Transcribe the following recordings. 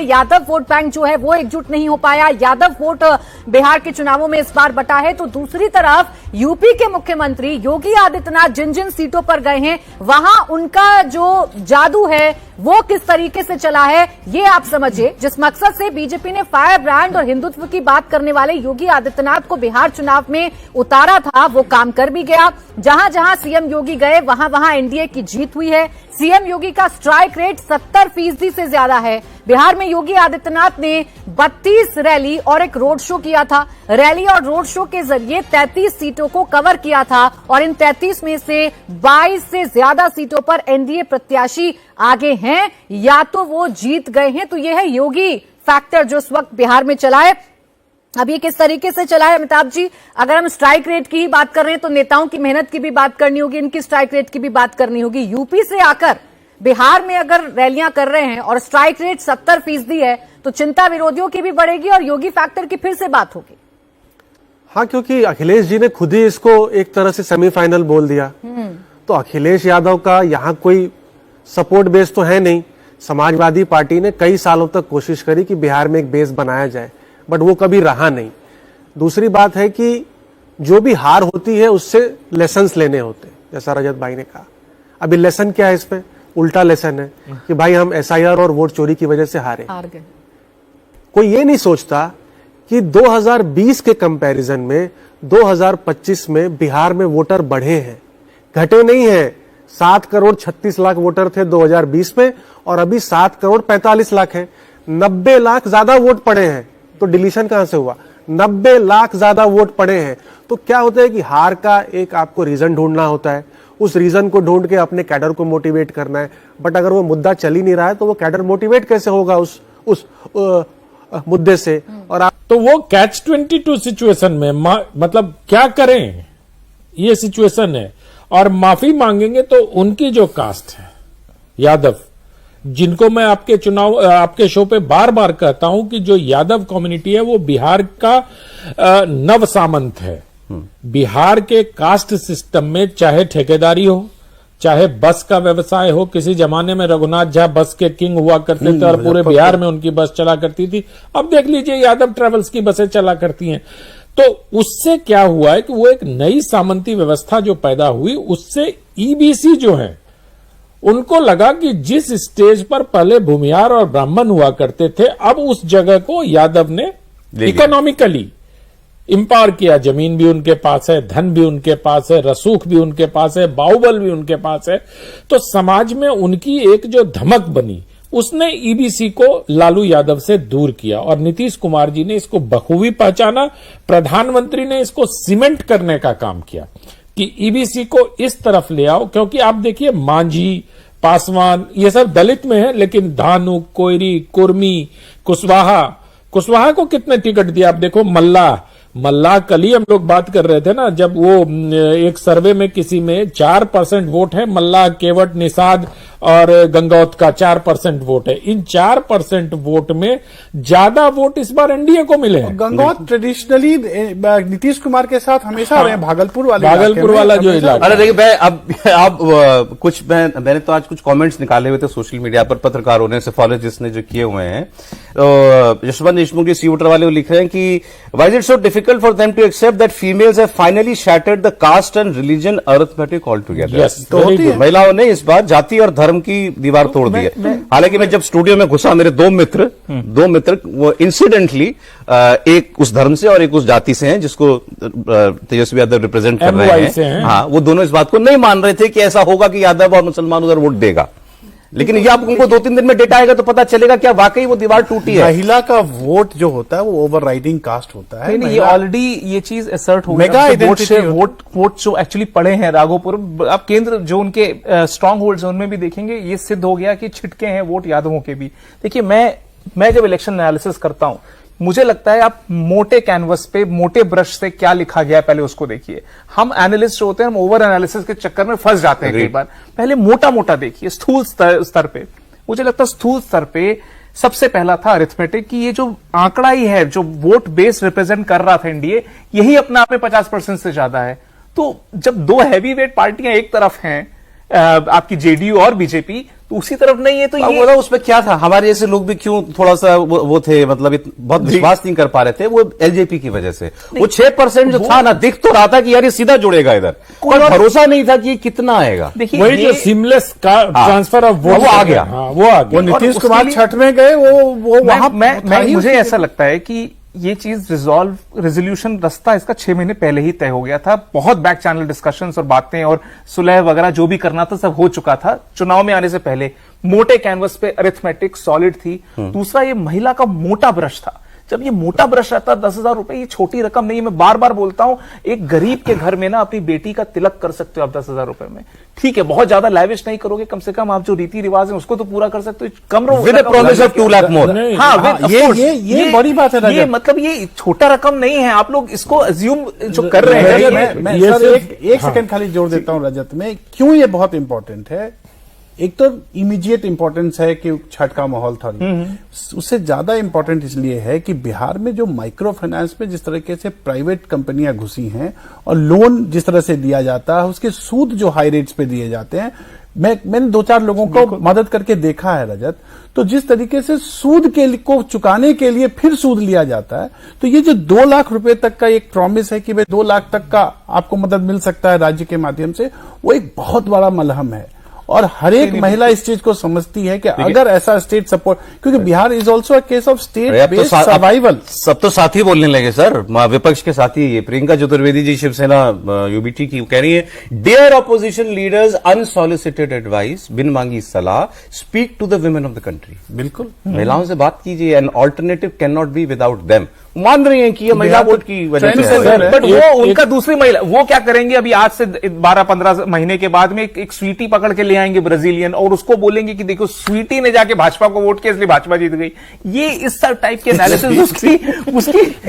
Yadav vote bank जो है वो एकजुट नहीं हो पाया, यादव वोट बिहार के चुनावों में इस बार बटा है। तो दूसरी तरफ यूपी के मुख्यमंत्री योगी आदित्यनाथ जिन जिन सीटों पर गए हैं वहां उनका जो जादू है वो किस तरीके से चला है ये आप समझिए। जिस मकसद से बीजेपी ने फायर ब्रांड और हिंदुत्व की बात करने वाले योगी आदित्यनाथ को बिहार चुनाव में उतारा था वो काम कर भी गया। जहां जहां सीएम योगी गए वहां वहां एनडीए की जीत हुई है। सीएम योगी का स्ट्राइक रेट 70% से ज्यादा है। बिहार में योगी आदित्यनाथ ने 32 रैली और एक रोड शो किया था। रैली और रोड शो के जरिए 33 सीटों को कवर किया था और इन 33 में से 22 से ज्यादा सीटों पर एनडीए प्रत्याशी आगे हैं या तो वो जीत गए हैं। तो ये है योगी फैक्टर जो इस वक्त बिहार में चला है। अब ये किस तरीके से चला है अमिताभ जी, अगर हम स्ट्राइक रेट की ही बात कर रहे हैं तो नेताओं की मेहनत की भी बात करनी होगी, इनकी स्ट्राइक रेट की भी बात करनी होगी। यूपी से आकर बिहार में अगर रैलियां कर रहे हैं और स्ट्राइक रेट 70% है तो चिंता विरोधियों की भी बढ़ेगी और योगी फैक्टर की फिर से बात होगी। हाँ, क्योंकि अखिलेश जी ने खुद ही इसको एक तरह से सेमीफाइनल बोल दिया। तो अखिलेश यादव का यहाँ कोई सपोर्ट बेस तो है नहीं। समाजवादी पार्टी ने कई सालों तक कोशिश करी कि बिहार में एक बेस बनाया जाए, बट वो कभी रहा नहीं। दूसरी बात है कि जो भी हार होती है उससे लेसन्स लेने होते हैं, जैसा रजत भाई ने कहा। अभी लेसन क्या है इसमें? उल्टा लेसन है कि भाई हम एसआईआर और वोट चोरी की वजह से हार गए। कोई ये नहीं सोचता कि 2020 के कंपैरिजन में 2025 में बिहार में वोटर बढ़े हैं, घटे नहीं हैं। 7 करोड़ 36 लाख वोटर थे 2020 में और अभी 7 करोड़ 45 लाख हैं। 90 लाख ज्यादा वोट पड़े हैं। तो डिलीशन कहां से हुआ? 90 लाख ज्यादा वोट पड़े हैं। तो क्या होता है कि हार का एक आपको रीजन ढूंढना होता है, उस रीजन को ढूंढ के अपने कैडर को मोटिवेट करना है। बट अगर वो मुद्दा चल ही नहीं रहा है तो वो कैडर मोटिवेट कैसे होगा उस मुद्दे से? और आप तो वो कैच-22 सिचुएशन में मतलब क्या करें, ये सिचुएशन है। और माफी मांगेंगे तो उनकी जो कास्ट है यादव, जिनको मैं आपके शो पे बार बार कहता हूं कि जो यादव कम्युनिटी है वो बिहार का नव सामंत है। बिहार के कास्ट सिस्टम में चाहे ठेकेदारी हो, चाहे बस का व्यवसाय हो, किसी जमाने में रघुनाथ झा बस के किंग हुआ करते थे और पूरे बिहार में उनकी बस चला करती थी। अब देख लीजिए यादव ट्रेवल्स की बसें चला करती हैं। तो उससे क्या हुआ है कि वो एक नई सामंती व्यवस्था जो पैदा हुई, उससे ईबीसी जो है उनको लगा कि जिस स्टेज पर पहले भूमिहार और ब्राह्मण हुआ करते थे, अब उस जगह को यादव ने इकोनॉमिकली इंपावर किया। जमीन भी उनके पास है, धन भी उनके पास है, रसूख भी उनके पास है, बाहुबल भी उनके पास है। तो समाज में उनकी एक जो धमक बनी, उसने ईबीसी को लालू यादव से दूर किया और नीतीश कुमार जी ने इसको बखूबी पहचाना। प्रधानमंत्री ने इसको सीमेंट करने का काम किया कि ईबीसी को इस तरफ ले आओ। क्योंकि आप देखिए मांझी, पासवान ये सब दलित में है, लेकिन धानु, कोयरी, कुर्मी, कुशवाहा को कितने टिकट दिया? आप देखो मल्ला कल ही हम लोग बात कर रहे थे ना, जब वो एक सर्वे में किसी में 4% वोट है, मल्ला, केवट, निषाद और गंगौत का 4% वोट है। इन 4% वोट में ज्यादा वोट इस बार एनडीए को मिले हैं। गंगौत ट्रेडिशनली नीतीश कुमार के साथ हमेशा रहे, भागलपुर वाला जो इलाका। अरे देखिए, अब कुछ मैंने तो आज कुछ कमेंट्स निकाले हुए थे सोशल मीडिया पर पत्रकारों ने, सेफोलॉजिस्ट ने जो किए हुए हैं। तो यशवंत देशमुख जी सी वोटर वाले लिख रहे हैं कि why is it so difficult for them to accept that females have finally shattered the caste and religion arithmetic all together. तो महिलाओं ने इस बार जाति और धर्म की दीवार तोड़ दी है। हालांकि मैं जब स्टूडियो में घुसा, मेरे दो मित्र वो इंसिडेंटली एक उस धर्म से और एक उस जाति से हैं जिसको तेजस्वी यादव रिप्रेजेंट कर रहे हैं। हाँ, वो दोनों इस बात को नहीं मान रहे थे कि ऐसा होगा कि यादव और मुसलमान उधर वोट देगा। लेकिन ये आप उनको 2-3 दिन में डेटा आएगा तो पता चलेगा क्या वाकई वो दीवार टूटी है। महिला का वोट जो होता है वो ओवरराइडिंग कास्ट होता है। नहीं, ये ऑलरेडी ये चीज असर्ट हो गया। वोट जो एक्चुअली पड़े हैं राघोपुर, आप केंद्र जो उनके स्ट्रांग होल्ड जोन में भी देखेंगे, ये सिद्ध हो गया कि छिटके हैं वोट यादवों के भी। देखिए, मैं जब इलेक्शन एनालिसिस करता हूं, मुझे लगता है आप मोटे कैनवस पे मोटे ब्रश से क्या लिखा गया है पहले उसको देखिए। हम एनालिस्ट होते हैं, हम ओवर एनालिसिस के चक्कर में फंस जाते हैं कई बार। पहले मोटा मोटा देखिए, स्थूल स्तर पे। मुझे लगता है स्थूल स्तर पे सबसे पहला था अरिथमेटिक की ये जो आंकड़ा ही है, जो वोट बेस रिप्रेजेंट कर रहा था एनडीए, यही अपने आप में 50% से ज्यादा है। तो जब दो हैवी वेट पार्टियां एक तरफ हैं, आपकी जेडीयू और बीजेपी, तो उसी तरफ नहीं है। तो ये बोला उसमें क्या था, हमारे जैसे लोग भी क्यों थोड़ा सा वो थे, मतलब बहुत विश्वास नहीं कर पा रहे थे, वो एलजेपी की वजह से। वो 6% जो था ना, दिख तो रहा था कि यार ये सीधा जुड़ेगा इधर, पर भरोसा नहीं था कि ये कितना आएगा। देखिए वही जो सीमलेस का ट्रांसफर ऑफ वोट वो आ गया। वो आ गया। वो नीतीश कुमार छठ में गए, वो वहां मुझे ऐसा लगता है कि ये चीज रेजोल्यूशन रास्ता इसका 6 महीने पहले ही तय हो गया था। बहुत बैक चैनल डिस्कशंस और बातें और सुलह वगैरह जो भी करना था सब हो चुका था चुनाव में आने से पहले। मोटे कैनवस पे अरिथमेटिक सॉलिड थी। दूसरा, ये महिला का मोटा ब्रश था। जब ये मोटा ब्रश रहता 10,000 रुपए, ये छोटी रकम नहीं है। मैं बार बार बोलता हूं, एक गरीब के घर में ना अपनी बेटी का तिलक कर सकते हो आप 10,000 रुपए में। ठीक है, बहुत ज्यादा लैविश नहीं करोगे, कम से कम आप जो रीति रिवाज है उसको तो पूरा कर सकते हो। Come with promise of 2 lakh more. ये बड़ी बात है। ये मतलब ये छोटा रकम नहीं है। आप लोग इसको अज्यूम जो कर रहे हैं। मैं एक सेकंड खाली जोड़ देता हूं रजत में, क्यों ये बहुत इंपॉर्टेंट है। एक तो इमीडिएट इंपॉर्टेंस है कि छठ का माहौल था, उससे ज्यादा इंपॉर्टेंट इसलिए है कि बिहार में जो माइक्रो फाइनेंस में जिस तरीके से प्राइवेट कंपनियां घुसी हैं और लोन जिस तरह से दिया जाता है, उसके सूद जो हाई रेट्स पे दिए जाते हैं, मैंने 2-4 लोगों को मदद करके देखा है रजत। तो जिस तरीके से सूद को चुकाने के लिए फिर सूद लिया जाता है, तो ये जो 2 लाख रुपए तक का एक प्रॉमिस है कि भाई 2 लाख तक का आपको मदद मिल सकता है राज्य के माध्यम से, वो एक बहुत बड़ा मलहम है। और हर एक महिला इस चीज को समझती है कि अगर ऐसा स्टेट सपोर्ट, क्योंकि Bihar is also a case of state based survival. सब तो साथी बोलने लगे सर, विपक्ष के साथी। ये प्रियंका चतुर्वेदी जी शिवसेना यूबीटी की कह रही है, dear opposition leaders, unsolicited advice, बिन मांगी सलाह, speak to the women of the country. बिल्कुल, महिलाओं से बात कीजिए, an alternative can not be without them. मान रही हैं कि ये महिला वोट की वजह से, बट वो उनका दूसरी महिला, वो क्या करेंगे अभी आज से 12-15 महीने के बाद में एक स्वीटी पकड़ के ले आएंगे ब्राजीलियन, और उसको बोलेंगे कि देखो स्वीटी ने जाके भाजपा को वोट किया इसलिए भाजपा जीत गई। ये इस टाइप के एनालिसिस उसकी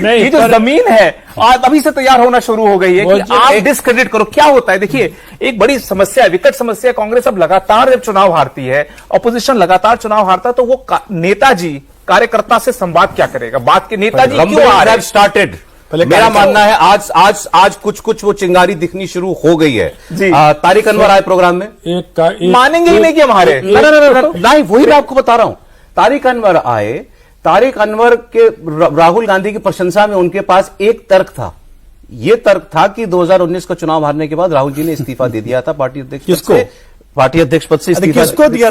ये जो जमीन है अभी से तैयार होना शुरू हो गई है कि आप डिस्क्रेडिट करो। क्या होता है, देखिए एक बड़ी समस्या है, विकट समस्या है। कांग्रेस अब लगातार जब चुनाव हारती है, ऑपोजिशन लगातार चुनाव हारता है, तो वो नेताजी कार्यकर्ता से संवाद क्या करेगा? बात के नेताजी क्यों आ रहे हैं? स्टार्टेड, मेरा मानना है आज कुछ वो चिंगारी दिखनी शुरू हो गई है। तारिक अनवर आए प्रोग्राम में, मानेंगे ही नहीं कि हमारे नहीं, वही मैं आपको बता रहा हूं। तारिक अनवर आए, तारिक अनवर के राहुल गांधी की प्रशंसा में उनके पास एक तर्क था। ये तर्क था कि 2019 का चुनाव हारने के बाद राहुल जी ने इस्तीफा दे दिया था पार्टी अध्यक्ष से। पार्टी अध्यक्ष पद से इस्तीफा किसको दिया?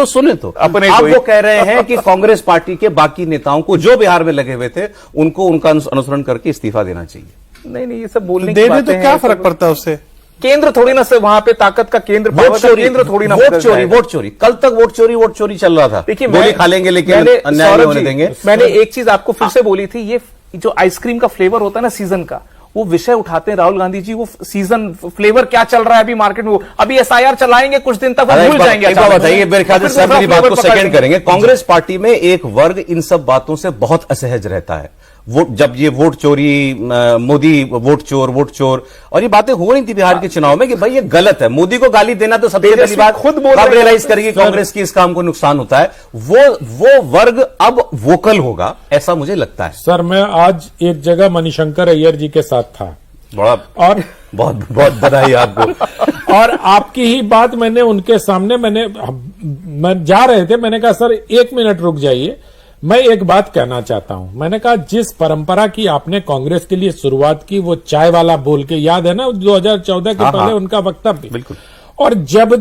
सुने तो अपने आप वो कह रहे हैं कि कांग्रेस पार्टी के बाकी नेताओं को जो बिहार में लगे हुए थे उनको उनका अनुसरण करके इस्तीफा देना चाहिए। नहीं, ये सब बोलने की बातें हैं। तो क्या फर्क पड़ता है उससे? केंद्र थोड़ी ना से वहां पे ताकत का केंद्र, केंद्र थोड़ी ना वोट चोरी। कल तक वोट चोरी चल रहा था। देखिए, गोली खा लेंगे लेकिन अन्याय नहीं होने देंगे। मैंने एक चीज आपको फिर से बोली थी, ये जो आइसक्रीम का फ्लेवर होता है ना सीजन का, वो विषय उठाते हैं राहुल गांधी जी। वो सीजन फ्लेवर क्या चल रहा है अभी मार्केट में, अभी एसआईआर चलाएंगे कुछ दिन तक, भूल जाएंगे। बताइए, मेरे ख्याल से मेरी बात को सेकंड करेंगे। कांग्रेस पार्टी में एक वर्ग इन सब बातों से बहुत असहज रहता है। जब ये वोट चोरी, मोदी वोट चोर, और ये बातें हो रही थी बिहार के चुनाव में कि भाई ये गलत है, मोदी को गाली देना तो सबसे पहली बात खुद रियलाइज करेगी कांग्रेस की इस काम को नुकसान होता है। वो वर्ग अब वोकल होगा, ऐसा मुझे लगता है। सर, मैं आज एक जगह मणिशंकर अय्यर जी के साथ था, बड़ा और बहुत बधाई आपको। और आपकी ही बात मैंने उनके सामने, मैं जा रहे थे, मैंने कहा सर 1 मिनट रुक जाइए, मैं एक बात कहना चाहता हूं। मैंने कहा जिस परंपरा की आपने कांग्रेस के लिए शुरुआत की, वो चाय वाला बोल के, याद है ना 2014 के पहले उनका वक्तव्य। बिल्कुल। और जब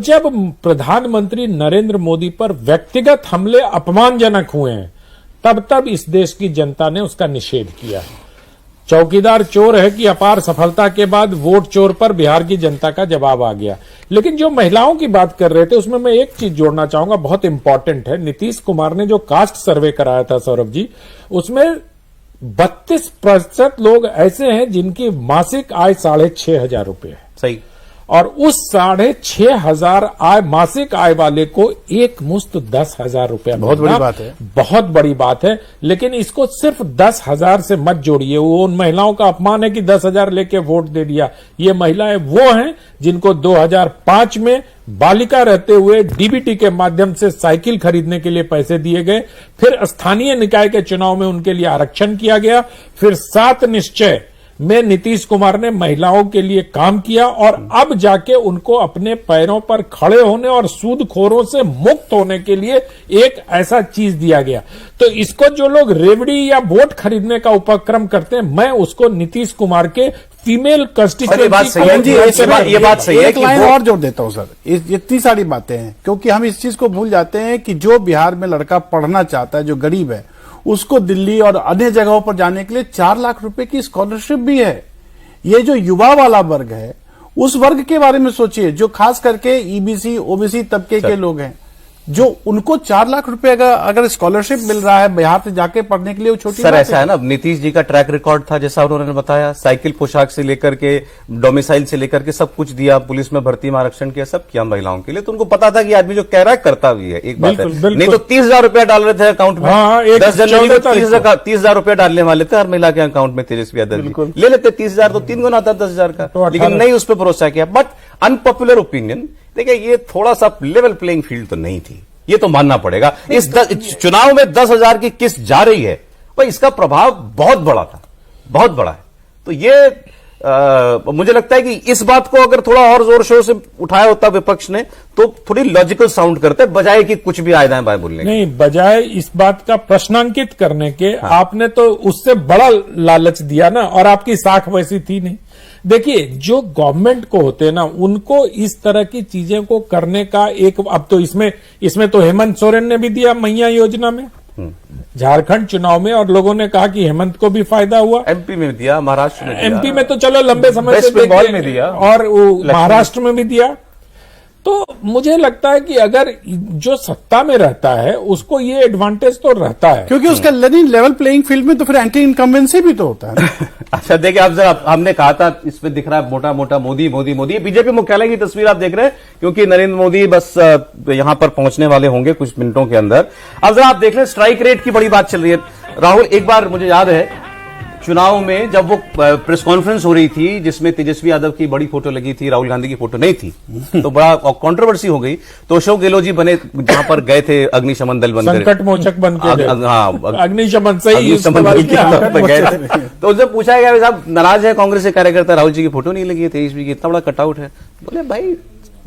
प्रधानमंत्री नरेंद्र मोदी पर व्यक्तिगत हमले अपमानजनक हुए हैं, तब इस देश की जनता ने उसका निषेध किया। चौकीदार चोर है कि अपार सफलता के बाद वोट चोर पर बिहार की जनता का जवाब आ गया। लेकिन जो महिलाओं की बात कर रहे थे, उसमें मैं एक चीज जोड़ना चाहूंगा, बहुत इंपॉर्टेंट है। नीतीश कुमार ने जो कास्ट सर्वे कराया था सौरभ जी, उसमें 32% लोग ऐसे हैं जिनकी मासिक आय 6,500 रुपए है। सही। और उस 6,500 मासिक आय वाले को एक मुश्त 10,000 रुपया, बहुत बड़ी बात है, बहुत बड़ी बात है। लेकिन इसको सिर्फ 10,000 से मत जोड़िए। वो उन महिलाओं का अपमान है कि 10,000 लेके वोट दे दिया। ये महिलाएं वो हैं जिनको 2005 में बालिका रहते हुए डीबीटी के माध्यम से साइकिल खरीदने के लिए पैसे दिए गए, फिर स्थानीय निकाय के चुनाव में उनके लिए आरक्षण किया गया, फिर 7 निश्चय में नीतीश कुमार ने महिलाओं के लिए काम किया और अब जाके उनको अपने पैरों पर खड़े होने और सूदखोरों से मुक्त होने के लिए एक ऐसा चीज दिया गया। तो इसको जो लोग रेवड़ी या वोट खरीदने का उपक्रम करते हैं, मैं उसको नीतीश कुमार के फीमेल ये बात सही है कंस्टिट्यूएंसी ये बात सही है एक लाइन और जोड़ देता हूं सर, इतनी सारी बातें हैं, क्योंकि हम इस चीज को भूल जाते हैं कि जो बिहार में लड़का पढ़ना चाहता है, जो गरीब है, उसको दिल्ली और अन्य जगहों पर जाने के लिए 4 लाख रुपए की स्कॉलरशिप भी है। ये जो युवा वाला वर्ग है, उस वर्ग के बारे में सोचिए, जो खास करके ईबीसी ओबीसी तबके के लोग हैं, जो उनको 4 लाख रुपए अगर स्कॉलरशिप मिल रहा है बिहार से जाके पढ़ने के लिए, वो छोटी सर ऐसा है ना, नीतीश जी का ट्रैक रिकॉर्ड था, जैसा उन्होंने बताया, साइकिल पोशाक से लेकर के डोमिसाइल से लेकर के सब कुछ दिया, पुलिस में भर्ती में आरक्षण किया, सब किया महिलाओं के लिए। तो उनको पता था कि आदमी जो कह रहा है करता भी है। एक बात है, नहीं तो 30,000 रुपया डाल रहे थे अकाउंट में। 10 जनवरी को 30,000 रुपया डालने वाले थे हर महिला के अकाउंट में। तेजस्वी यादव जी ले लेते 30,000, तो 3 गुना आता 10,000 का, लेकिन नहीं उस पर भरोसा किया। बट अनपॉपुलर ओपिनियन, देखिए ये थोड़ा सा लेवल प्लेइंग फील्ड तो नहीं थी, ये तो मानना पड़ेगा। इस चुनाव में 10,000 की किस्त जा रही है, भाई इसका प्रभाव बहुत बड़ा था, बहुत बड़ा है। तो ये मुझे लगता है कि इस बात को अगर थोड़ा और जोर शोर से उठाया होता विपक्ष ने, तो थोड़ी लॉजिकल साउंड करते, बजाय कि कुछ भी आए दाएं बाएं बोलने। नहीं, बजाय इस बात का प्रश्नांकित करने के, हाँ। आपने तो उससे बड़ा लालच दिया ना, और आपकी साख वैसी थी नहीं। देखिए, जो गवर्नमेंट को होते हैं ना, उनको इस तरह की चीजें को करने का एक, अब तो इसमें तो हेमंत सोरेन ने भी दिया मैया योजना में, झारखंड चुनाव में, और लोगों ने कहा कि हेमंत को भी फायदा हुआ। एमपी में दिया, महाराष्ट्र में दिया, एमपी में तो चलो लंबे समय से बंगाल में दिया, और महाराष्ट्र में भी दिया। तो मुझे लगता है कि अगर जो सत्ता में रहता है उसको ये एडवांटेज तो रहता है, क्योंकि उसका लेवल प्लेइंग फील्ड में तो फिर एंटी इनकम्बेंसी भी तो होता है। अच्छा देखिए, अब जरा हमने कहा था, इसमें दिख रहा है मोटा मोटा मोदी मोदी मोदी, बीजेपी मुख्यालय की तस्वीर आप देख रहे हैं, क्योंकि नरेंद्र मोदी बस यहां पर पहुंचने वाले होंगे कुछ मिनटों के अंदर। अब जरा आप देख लें, स्ट्राइक रेट की बड़ी बात चल रही है। राहुल, एक बार मुझे याद है चुनाव में जब वो प्रेस कॉन्फ्रेंस हो रही थी, जिसमें तेजस्वी यादव की बड़ी फोटो लगी थी, राहुल गांधी की फोटो नहीं थी, तो बड़ा कंट्रोवर्सी हो गई। तो अशोक गहलोत जी बने, जहां पर गए थे अग्निशमन दल बनकर, संकट मोचक बन के, अग्निशमन से गए थे। तो उनसे पूछा गया, साहब नाराज है कांग्रेस के कार्यकर्ता, राहुल जी की फोटो नहीं लगी है, तेजस्वी की इतना बड़ा कटआउट है। बोले भाई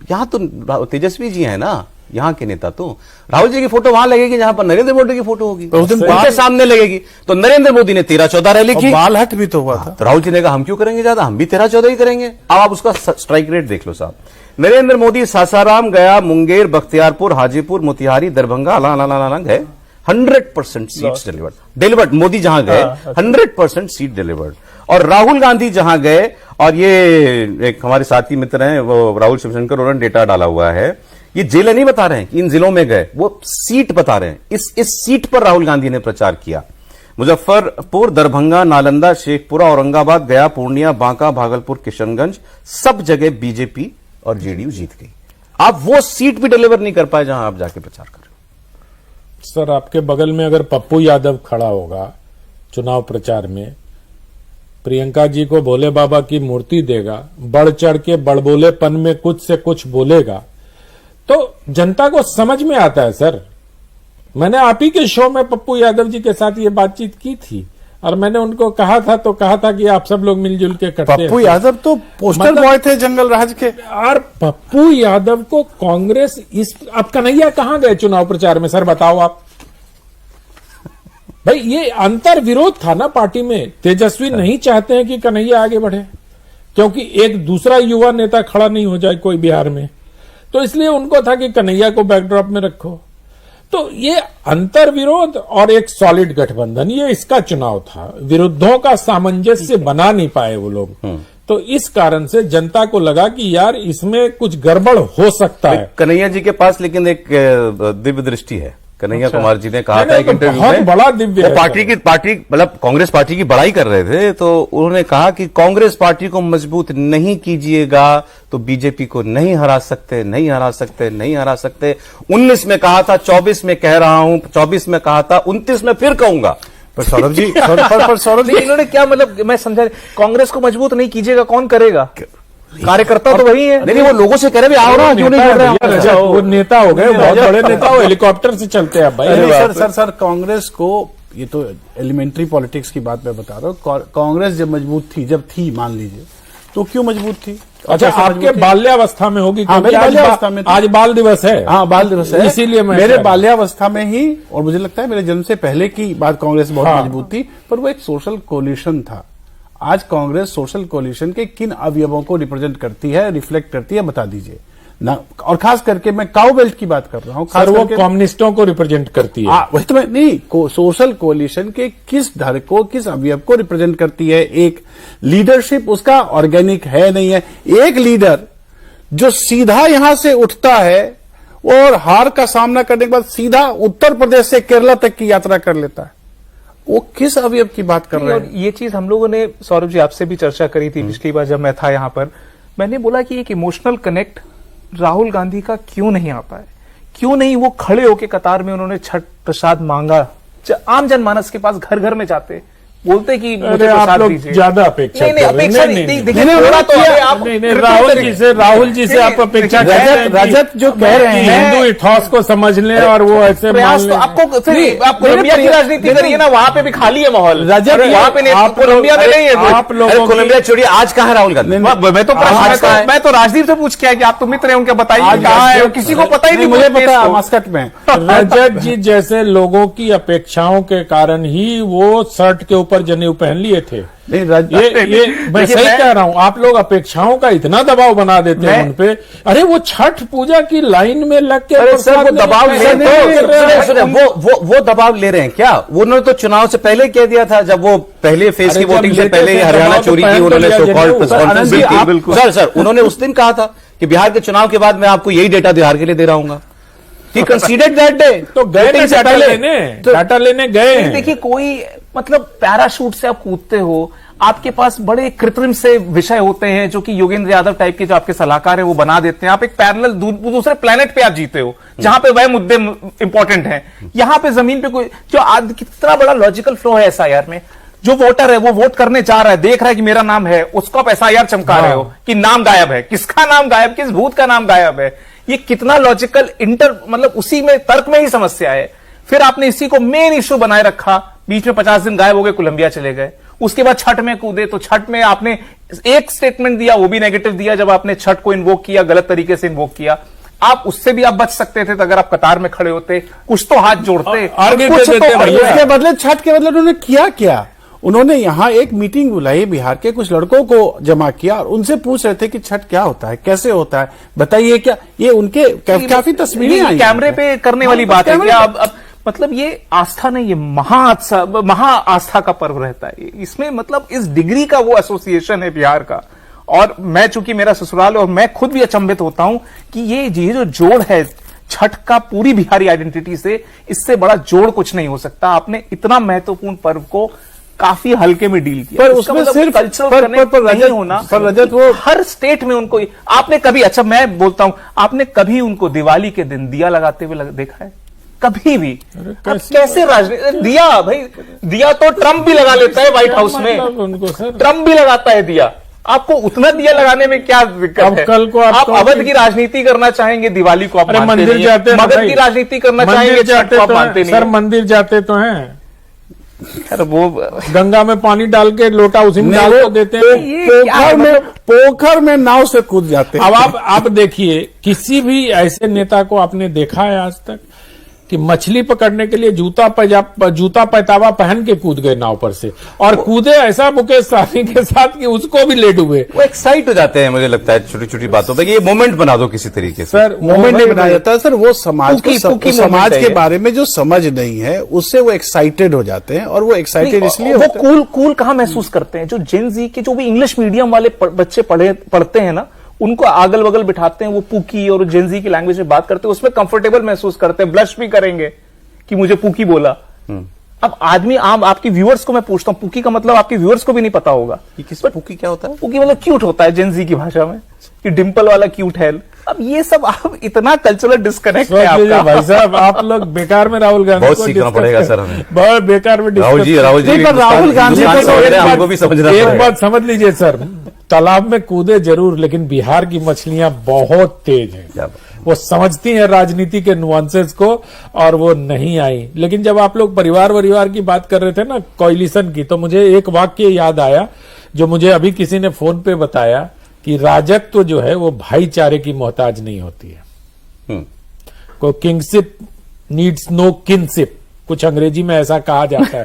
यहाँ तो तेजस्वी जी है ना, यहाँ के नेता, तो राहुल जी की फोटो वहां लगेगी जहां पर नरेंद्र मोदी की फोटो होगी, उनके सामने लगेगी। तो नरेंद्र मोदी ने 13-14 रैली की, बाल हट भी तो हुआ था। तो राहुल जी ने कहा हम क्यों करेंगे ज्यादा, हम भी 13-14 ही करेंगे। अब आप उसका स्ट्राइक रेट देख लो साहब। नरेंद्र मोदी सासाराम, गया, मुंगेर, बख्तियारपुर, हाजीपुर, मोतिहारी, दरभंगा, गए, 100% सीट्स डिलीवर्ड। मोदी जहां गए 100% सीट डिलीवर्ड। और राहुल गांधी जहां गए, और ये एक हमारे साथी मित्र हैं वो राहुल शिवशंकर, उन्होंने डेटा डाला हुआ है, ये जिले नहीं बता रहे हैं कि इन जिलों में गए, वो सीट बता रहे हैं। इस सीट पर राहुल गांधी ने प्रचार किया। मुजफ्फरपुर, दरभंगा, नालंदा, शेखपुरा, औरंगाबाद, गया, पूर्णिया, बांका, भागलपुर, किशनगंज, सब जगह बीजेपी और जेडीयू जीत गई। आप वो सीट भी डिलीवर नहीं कर पाए जहां आप जाके प्रचार कर रहे हो। सर, आपके बगल में अगर पप्पू यादव खड़ा होगा चुनाव प्रचार में, प्रियंका जी को भोले बाबा की मूर्ति देगा, बढ़ चढ़ के बड़बोलेपन में कुछ से कुछ बोलेगा, तो जनता को समझ में आता है। सर, मैंने आप ही के शो में पप्पू यादव जी के साथ ये बातचीत की थी, और मैंने उनको कहा था कि आप सब लोग मिलजुल के करते हैं। पप्पू यादव तो पोस्टर बॉय थे जंगल राज के। और पप्पू यादव को कांग्रेस अब कन्हैया कहां गए चुनाव प्रचार में, सर बताओ आप। भाई ये अंतर विरोध था ना पार्टी में। तेजस्वी नहीं चाहते हैं कि कन्हैया आगे बढ़े, क्योंकि एक दूसरा युवा नेता खड़ा नहीं हो जाए कोई बिहार में, तो इसलिए उनको था कि कन्हैया को बैकड्रॉप में रखो। तो ये अंतर विरोध और एक सॉलिड गठबंधन, ये इसका चुनाव था। विरुद्धों का सामंजस्य बना नहीं पाए वो लोग, तो इस कारण से जनता को लगा कि यार इसमें कुछ गड़बड़ हो सकता है। कन्हैया जी के पास लेकिन एक दिव्य दृष्टि है। कन्हैया कुमार जी ने कहा था एक इंटरव्यू में, बड़ा दिव्य, पार्टी मतलब कांग्रेस पार्टी की बड़ाई कर रहे थे, तो उन्होंने कहा कि कांग्रेस पार्टी को मजबूत नहीं कीजिएगा तो बीजेपी को नहीं हरा सकते, नहीं हरा सकते, नहीं हरा सकते। 19 में कहा था, 24 में कह रहा हूं, 24 में कहा था, 29 में फिर कहूंगा। पर सौरभ जी, इन्होंने क्या मतलब, मैं समझा, कांग्रेस को मजबूत नहीं कीजिएगा, कौन करेगा? कार्यकर्ता तो वही है। नहीं, वो लोगों से कह रहे आओ ना, क्यों नहीं बोल रहे? वो नेता हो गए, बहुत बड़े नेता हो, हेलीकॉप्टर से चलते हैं भाई। सर कांग्रेस को ये तो एलिमेंट्री पॉलिटिक्स की बात मैं बता रहा हूँ। कांग्रेस जब मजबूत थी, जब थी मान लीजिए, तो क्यों मजबूत थी? अच्छा, आपके बाल्यावस्था में होगी, हाँ, क्योंकि मेरे बाल्यावस्था में आज बाल दिवस है। हाँ, बाल दिवस है, इसीलिए मेरे बाल्यावस्था में ही, और मुझे लगता है मेरे जन्म से पहले की बात कांग्रेस बहुत मजबूत थी, पर वो एक सोशल कोलिशन था। आज कांग्रेस सोशल कोलिशन के किन अवयवों को रिप्रेजेंट करती है, रिफ्लेक्ट करती है, बता दीजिए ना। और खास करके मैं काउ बेल्ट की बात कर रहा हूँ, सर वो कम्युनिस्टों को रिप्रेजेंट करती है। वही तो मैं नहीं, सोशल कोलिशन के किस धर को, किस अवयव को रिप्रेजेंट करती है? एक लीडरशिप उसका ऑर्गेनिक है नहीं है। एक लीडर जो सीधा यहां से उठता है और हार का सामना करने के बाद सीधा उत्तर प्रदेश से केरला तक की यात्रा कर लेता है, वो किस अवयव की बात कर रहे हैं? ये चीज हम लोगों ने, सौरभ जी, आपसे भी चर्चा करी थी पिछली बार जब मैं था यहां पर। मैंने बोला कि एक इमोशनल कनेक्ट राहुल गांधी का क्यों नहीं आता है? क्यों नहीं वो खड़े होके कतार में उन्होंने छठ प्रसाद मांगा? आम जनमानस के पास घर घर में जाते, बोलते कि मुझे प्रसाद दीजिए। ज्यादा अपेक्षा नहीं, अपेक्षा नहीं, देखिए थोड़ा तो आप राहुल जी से आप अपेक्षा रजत जो कह रहे हैं, हिंदू इथॉस को समझ लें और वो ऐसे मान लें। आपको फिर आप कोलंबिया की राजनीति करिए ना, वहां पे भी खाली है माहौल। रजत वहां पे कोलंबिया में नहीं है। आप लोगों कोलंबिया छोड़िए, आज कहाँ है राहुल गांधी? मैं तो राजदीप से पूछ के आया कि आप तो मित्र हैं उनके, बताइए कहाँ है? किसी को पता ही नहीं। मुझे पता है मस्कट में। रजत जी जैसे लोगों की अपेक्षाओं के कारण ही वो शर्ट के ऊपर जनेऊ पहन लिए थे। नहीं, ये मैं सही कह रहा हूँ। आप लोग अपेक्षाओं का इतना दबाव बना देते हैं उनपे। अरे वो छठ पूजा की लाइन में लग के, अरे सर वो दबाव ले वो दबाव ले रहे हैं क्या? वो उन्होंने तो चुनाव से पहले कह दिया था, जब वो पहले फेज की वोटिंग से पहले हरियाणा चोरी की उन्होंने so called press conference. Sir उन्होंने उस दिन कहा था कि बिहार के चुनाव के बाद मैं आपको यही डेटा बिहार के लिए दे रहा हूँ। He considered that day। तो गए डाटा लेने गए। देखिए, कोई मतलब पैराशूट से आप कूदते हो, आपके पास बड़े कृत्रिम से विषय होते हैं जो कि योगेंद्र यादव टाइप के जो आपके सलाहकार है वो बना देते हैं। आप एक पैरेलल दूसरे प्लेनेट पे आप जीते हो, जहां पे वह मुद्दे इंपॉर्टेंट हैं। यहां पे जमीन पे कोई जो आज कितना बड़ा लॉजिकल फ्लो है एसआईआर में। जो वोटर है वो वोट करने जा रहा है, देख रहा है कि मेरा नाम है, उसको आप एसआईआर चमका रहे हो कि नाम गायब है। किसका नाम गायब, किस भूत का नाम गायब है? ये कितना लॉजिकल मतलब उसी में तर्क में ही समस्या है। फिर आपने इसी को मेन इश्यू बनाए रखा, बीच में 50 दिन गायब हो गए, कोलंबिया चले गए। उसके बाद छठ में कूदे, तो छठ में आपने एक स्टेटमेंट दिया, वो भी नेगेटिव दिया, जब आपने छठ को इन्वोक किया, गलत तरीके से इन्वोक किया। आप उससे भी आप बच सकते थे अगर आप कतार में खड़े होते, कुछ तो हाथ जोड़ते। उसके बदले छठ के बदले उन्होंने क्या? उन्होंने यहां एक मीटिंग बुलाई, बिहार के कुछ लड़कों को जमा किया और उनसे पूछ रहे थे कि छठ क्या होता है, कैसे होता है, बताइए। क्या ये उनके काफी तस्वीरें आई कैमरे पे करने वाली बात है क्या? अब मतलब ये आस्था नहीं, ये महा आस्था का पर्व रहता है इसमें। मतलब इस डिग्री का वो एसोसिएशन है बिहार का। और मैं, चूंकि मेरा ससुराल, और मैं खुद भी अचंभित होता हूं कि ये जो जोड़ है छठ का पूरी बिहारी आइडेंटिटी से, इससे बड़ा जोड़ कुछ नहीं हो सकता। आपने इतना महत्वपूर्ण पर्व को काफी हल्के में डील किया। पर उसमें मतलब सिर्फ नहीं होना, पर रजत वो हर स्टेट में उनको आपने कभी, अच्छा मैं बोलता हूं, आपने कभी उनको दिवाली के दिन दिया लगाते हुए देखा है? कभी भी? कैसे राजनीति? दिया भाई, दिया तो ट्रंप भी लगा लेता है व्हाइट हाउस में, ट्रंप भी लगाता है दिया। आपको उतना दिया लगाने में क्या दिक्कत है? कल को आप अवध की राजनीति करना चाहेंगे, दिवाली को आप मंदिर जाते, मगध की राजनीति करना चाहेंगे, छठ को आप मानते नहीं। सर मंदिर जाते तो हैं, वो गंगा में पानी डाल के लोटा उसी में डाल के देते हैं, पोखर में नाव से कूद जाते हैं। अब आप देखिए, किसी भी ऐसे नेता को आपने देखा है आज तक कि मछली पकड़ने के लिए जूता पैतावा पहन के कूद गए नाव पर से, और कूदे ऐसा मुकेश सहनी के साथ कि उसको भी ले डूबे? वो एक्साइट हो जाते हैं, मुझे लगता है छोटी छोटी बातों पे। ये मोमेंट बना दो किसी तरीके से। सर मोमेंट नहीं बनाया जाता सर, वो समाज के बारे में जो समझ नहीं है उससे वो एक्साइटेड हो जाते हैं। और वो एक्साइटेड इसलिए वो कूल कहां महसूस करते हैं? जो जेन जी के जो भी इंग्लिश मीडियम वाले बच्चे पढ़ते हैं ना, उनको अगल बगल बिठाते हैं, वो पूकी और जेनजी की लैंग्वेज में बात करते हैं, उसमें कंफर्टेबल महसूस करते हैं, ब्लश भी करेंगे कि मुझे पूकी बोला। अब आदमी आम, आपकी व्यूअर्स को मैं पूछता हूं, पूकी का मतलब आपके व्यूअर्स को भी नहीं पता होगा। पूकी क्या होता है? पूकी मतलब क्यूट होता है जेनजी की भाषा में, कि डिंपल वाला क्यूट है। अब ये सब आप इतना कल्चरल डिस्कनेक्ट है आपका। भाई साहब, आप लोग बेकार में राहुल गांधी बहुत सीखना पड़ेगा सर हमें, बहुत बेकार में। राहुल जी राहुल गांधी को भी समझना पड़ेगा। एक बात समझ लीजिए सर, तालाब में कूदे जरूर, लेकिन बिहार की मछलियां बहुत तेज हैं। वो समझती हैं राजनीति के नुआंसेस को और वो नहीं आई। लेकिन जब आप लोग परिवार की बात कर रहे थे ना, कोalition की, तो मुझे एक वाक्य याद आया जो मुझे अभी किसी ने फोन पे बताया कि राजत्व जो है वो भाईचारे की मोहताज नहीं होती है। को किंगशिप नीड्स नो किनशिप, कुछ अंग्रेजी में ऐसा कहा जाता है।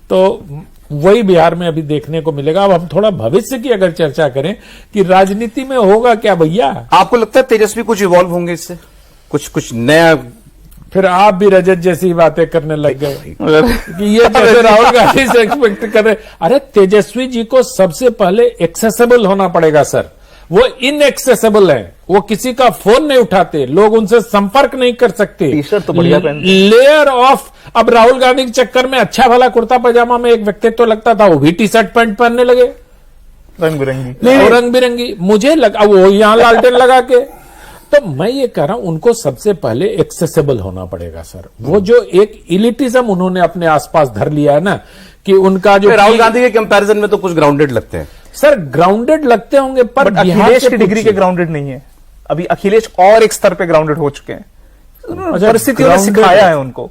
तो वही बिहार में अभी देखने को मिलेगा। अब हम थोड़ा भविष्य की अगर चर्चा करें कि राजनीति में होगा क्या भैया, आपको लगता है तेजस्वी कुछ इवॉल्व होंगे इससे, कुछ नया? फिर आप भी रजत जैसी बातें करने लग गए कि ये जैसे राहुल गांधी से एक्सपेक्ट कर रहे। अरे तेजस्वी जी को सबसे पहले एक्सेसिबल होना पड़ेगा सर। वो इनएक्सेसिबल है, वो किसी का फोन नहीं उठाते, लोग उनसे संपर्क नहीं कर सकते। टी-शर्ट तो बढ़िया पहनते। लेयर ऑफ, अब राहुल गांधी के चक्कर में अच्छा भला कुर्ता पजामा में एक व्यक्तित्व तो लगता था, वो भी टी शर्ट पैंट पहनने लगे रंग बिरंगी, रंग बिरंगी। मुझे लगा वो यहां लालटेन लगा के। तो मैं ये कह रहा हूं उनको सबसे पहले एक्सेसिबल होना पड़ेगा सर। वो जो एक इलिटिज्म उन्होंने अपने आसपास धर लिया है ना, कि उनका जो राहुल गांधी के कंपैरिजन में तो कुछ ग्राउंडेड लगते हैं सर। ग्राउंडेड लगते होंगे पर अखिलेश की डिग्री के ग्राउंडेड नहीं है। अभी अखिलेश और एक स्तर पे ग्राउंडेड हो चुके हैं, परिस्थितियों ने सिखाया है उनको।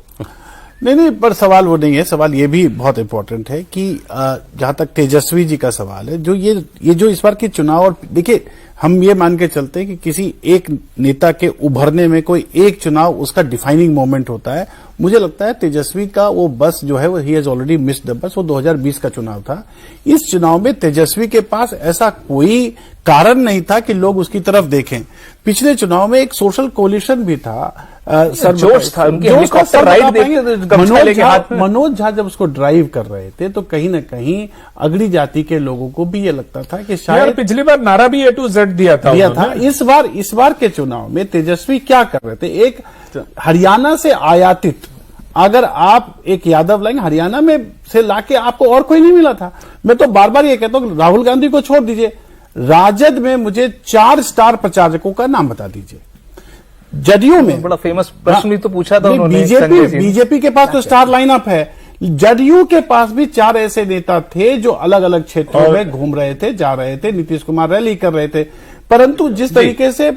नहीं, पर सवाल वो नहीं है। सवाल ये भी बहुत इंपॉर्टेंट है कि जहां तक तेजस्वी जी का सवाल है, जो ये जो इस बार के चुनाव, और देखिए हम ये मान के चलते हैं कि किसी एक नेता के उभरने में कोई एक चुनाव उसका डिफाइनिंग मोमेंट होता है। मुझे लगता है तेजस्वी का वो बस जो है वो he has already missed the bus. वो 2020 का चुनाव था। इस चुनाव में तेजस्वी के पास ऐसा कोई कारण नहीं था कि लोग उसकी तरफ देखें। पिछले चुनाव में एक सोशल कोलिशन भी था, जोश था, उनके हेलीकॉप्टर राइड देखते मनोज झा जब उसको ड्राइव कर रहे थे तो कहीं ना कहीं अगड़ी जाति के लोगों को भी ये लगता था कि शायद पिछली बार नारा भी A to Z दिया था। इस बार के चुनाव में तेजस्वी क्या कर रहे थे? एक हरियाणा से आयातित, अगर आप एक यादव लाइन हरियाणा में से लाके, आपको और कोई नहीं मिला था। मैं तो बार बार ये कहता हूं राहुल गांधी को छोड़ दीजिए, राजद में मुझे 4 स्टार प्रचारकों का नाम बता दीजिए। जदयू में बड़ा फेमस प्रश्न भी तो पूछा था उन्होंने। बीजेपी के पास तो स्टार लाइनअप है। जदयू के पास भी 4 ऐसे नेता थे जो अलग अलग क्षेत्रों में घूम रहे थे, जा रहे थे। नीतीश कुमार रैली कर रहे थे। परंतु जिस तरीके से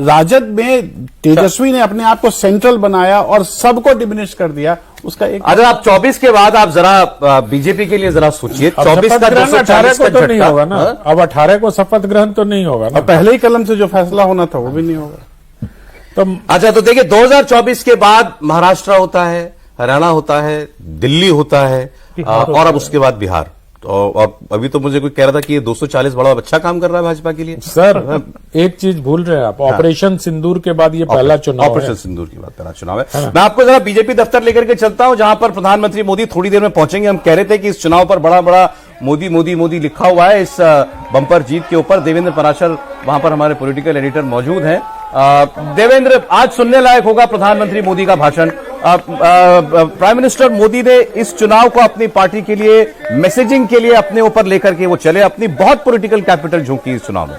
राजद में तेजस्वी ने अपने आप को सेंट्रल बनाया और सबको डिमिनिश कर दिया, उसका एक। अगर आप 24 के बाद आप जरा बीजेपी के लिए जरा सोचिए, 24 का 240 को तो नहीं होगा ना। अब 18 को शपथ ग्रहण तो नहीं होगा ना। पहले ही कलम से जो फैसला होना था वो भी नहीं होगा। तो अच्छा, तो देखिए 2024 के बाद महाराष्ट्र होता है, हरियाणा होता है, दिल्ली होता है, और अब उसके बाद बिहार। तो अभी तो मुझे कोई कह रहा था कि ये 240 बड़ा अच्छा काम कर रहा है भाजपा के लिए। सर एक चीज भूल रहे हैं आप, ऑपरेशन सिंदूर के बाद ये पहला चुनाव है। ऑपरेशन सिंदूर के बाद पहला चुनाव है। मैं आपको जरा बीजेपी दफ्तर लेकर के चलता हूं, जहां पर प्रधानमंत्री मोदी थोड़ी देर में पहुंचेंगे। हम कह रहे थे कि इस चुनाव पर बड़ा बड़ा मोदी मोदी मोदी लिखा हुआ है इस बम्पर जीत के ऊपर। देवेंद्र पराशर वहां पर हमारे पॉलिटिकल एडिटर मौजूद हैं। देवेंद्र, आज सुनने लायक होगा प्रधानमंत्री मोदी का भाषण। प्राइम मिनिस्टर मोदी ने इस चुनाव को अपनी पार्टी के लिए मैसेजिंग के लिए अपने ऊपर लेकर के वो चले, अपनी बहुत पॉलिटिकल कैपिटल झोंकी इस चुनाव में।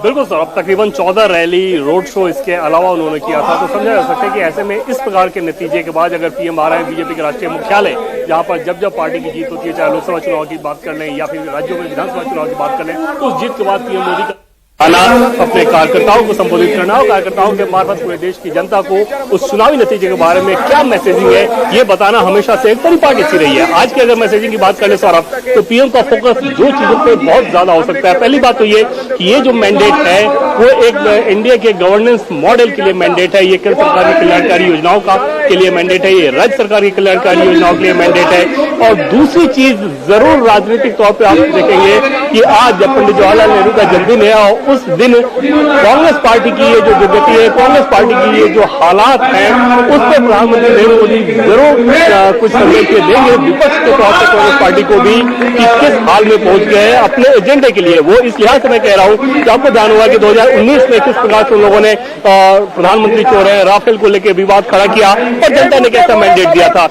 बिल्कुल सर, अब तकरीबन 14 रैली, रोड शो इसके अलावा उन्होंने किया था। तो समझा जा सकता है कि ऐसे में इस प्रकार के नतीजे के बाद अगर पीएम आ रहे हैं बीजेपी के राष्ट्रीय मुख्यालय, जहां पर जब जब पार्टी की जीत होती है, चाहे लोकसभा चुनाव की बात कर लें या फिर राज्यों में विधानसभा चुनाव की बात कर लें, तो उस जीत के बाद पीएम मोदी का आना, अपने कार्यकर्ताओं को संबोधित करना और कार्यकर्ताओं के मार्फत पूरे देश की जनता को उस चुनावी नतीजे के बारे में क्या मैसेजिंग है, ये बताना हमेशा से एक परिपाटी सी रही है। आज की अगर मैसेजिंग की बात करें सौरभ, तो पीएम का फोकस 2 चीजों पे बहुत ज्यादा हो सकता है। पहली बात तो ये कि ये जो मैंडेट है वो एक इंडिया के गवर्नेंस मॉडल के लिए मैंडेट है। ये केंद्र सरकार की कल्याणकारी योजनाओं का के लिए मैंडेट है, ये राज्य सरकार की कल्याणकारी योजनाओं के लिए मैंडेट है। और दूसरी चीज जरूर राजनीतिक तौर पर आप देखेंगे कि आज जब पंडित जवाहरलाल नेहरू का जन्मदिन है और उस दिन कांग्रेस पार्टी की ये जो दुर्गति है, कांग्रेस पार्टी की ये जो हालात हैं, उस पर प्रधानमंत्री नरेंद्र मोदी जरूर कुछ संदेश देंगे विपक्ष के तौर पर कांग्रेस पार्टी को भी कि किस हाल में पहुंच गए हैं अपने एजेंडे के लिए। वो इस लिहाज से मैं कह रहा हूं कि आपको ध्यान होगा कि 2019 में किस प्रकार से लोगों ने प्रधानमंत्री चोर है राफेल को लेकर विवाद खड़ा किया और जनता ने कैसा मैंडेट दिया था।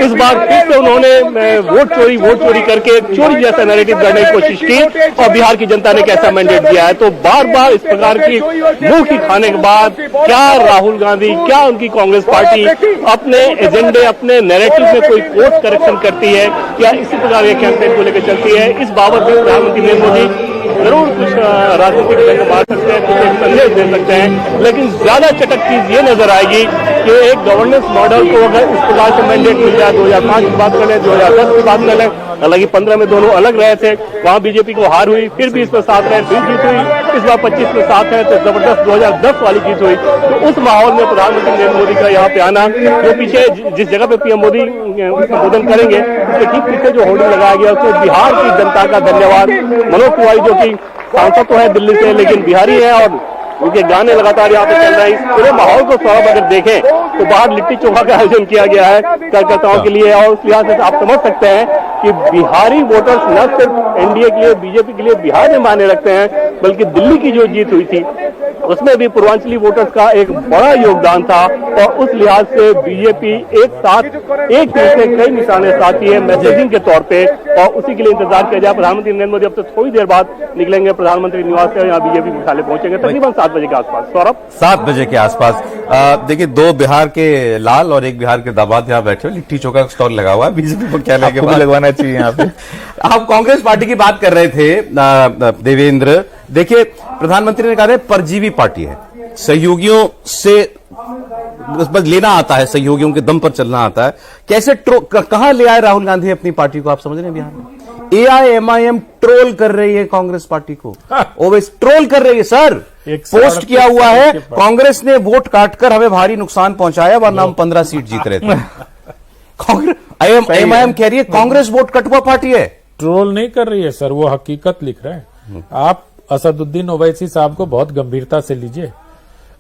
इस बार फिर से उन्होंने वोट चोरी करके चोरी जैसा नैरेटिव करने की कोशिश की और बिहार की जनता ने कैसा मैंडेट दिया है। तो बार बार इस प्रकार की मुंह की खाने के बाद क्या राहुल गांधी, क्या उनकी कांग्रेस पार्टी अपने एजेंडे, अपने नैरेटिव में कोई कोर्स करेक्शन करती है या इसी प्रकार के कैंपेन को लेकर चलती है, इस बाबत भी प्रधानमंत्री नरेंद्र मोदी जरूर कुछ राजनीतिक जंग मार सकते हैं, कुछ एक संदेश दे सकते हैं, लेकिन ज्यादा चटक चीज ये नजर आएगी कि एक गवर्नेंस मॉडल को अगर इस प्रकार से मैंडेट मिल जाए, 2005 की बात कर लें, 2010 की बात कर लें, हालांकि 15 में दोनों अलग रहे थे, वहां बीजेपी को हार हुई, फिर 20 में साथ रहे, फिर जीत हुई, इस बार 25 में साथ है, तो जबरदस्त 2010 वाली जीत हुई। तो उस माहौल में प्रधानमंत्री नरेंद्र मोदी का यहाँ पे आना, जो पीछे जिस जगह पे पीएम मोदी संबोधन करेंगे उसके ठीक पीछे जो होर्डिंग लगाया गया उसमें बिहार की जनता का धन्यवाद, मनोज तिवारी जो कि सांसद तो है दिल्ली से लेकिन बिहारी है और उनके गाने लगातार यहाँ पे चल रहे हैं। इस पूरे माहौल को सौरभ अगर देखें तो बाहर लिट्टी चोखा का आयोजन किया गया है कार्यकर्ताओं के लिए, और उस लिहाज से आप समझ सकते हैं कि बिहारी वोटर्स न सिर्फ एनडीए के लिए, बीजेपी के लिए बिहार में मायने रखते हैं, बल्कि दिल्ली की जो जीत हुई थी उसमें भी पूर्वांचली वोटर्स का एक बड़ा योगदान था, और उस लिहाज से बीजेपी एक साथ एक तीर से कई निशाने साधी है मैसेजिंग के तौर पे, और उसी के लिए इंतजार किया जाए। प्रधानमंत्री नरेंद्र मोदी अब तो थोड़ी देर बाद निकलेंगे प्रधानमंत्री निवास से, यहाँ बीजेपी मुख्यालय पहुंचेंगे तकरीबन 7 बजे के आसपास। सौरभ, 7 बजे के आसपास। देखिए, 2 बिहार के लाल और 1 बिहार के दामाद यहाँ बैठे हुए, लिट्टी चोखा का स्टॉल लगा हुआ है बीजेपी मुख्यालय के बाद। लगवाना चाहिए यहाँ पे। आप कांग्रेस पार्टी की बात कर रहे थे देवेंद्र, देखिए प्रधानमंत्री ने कहा है परजीवी पार्टी है, सहयोगियों से बस लेना आता है, सहयोगियों के दम पर चलना आता है। कैसे कहां ले आए राहुल गांधी अपनी पार्टी को, आप समझ रहे हैं? बिहार में AIMIM ट्रोल कर रही है कांग्रेस पार्टी को, ओवैसी ट्रोल कर रही है सर। पोस्ट किया हुआ है, कांग्रेस ने वोट काटकर हमें भारी नुकसान पहुंचाया वरना हम 15 सीट जीत रहे थे। कांग्रेस AIMIM कह रही है कांग्रेस वोट कटुआ पार्टी है। ट्रोल नहीं कर रही है सर, वो हकीकत लिख रहे हैं। आप असदुद्दीन ओवैसी साहब को बहुत गंभीरता से लीजिए।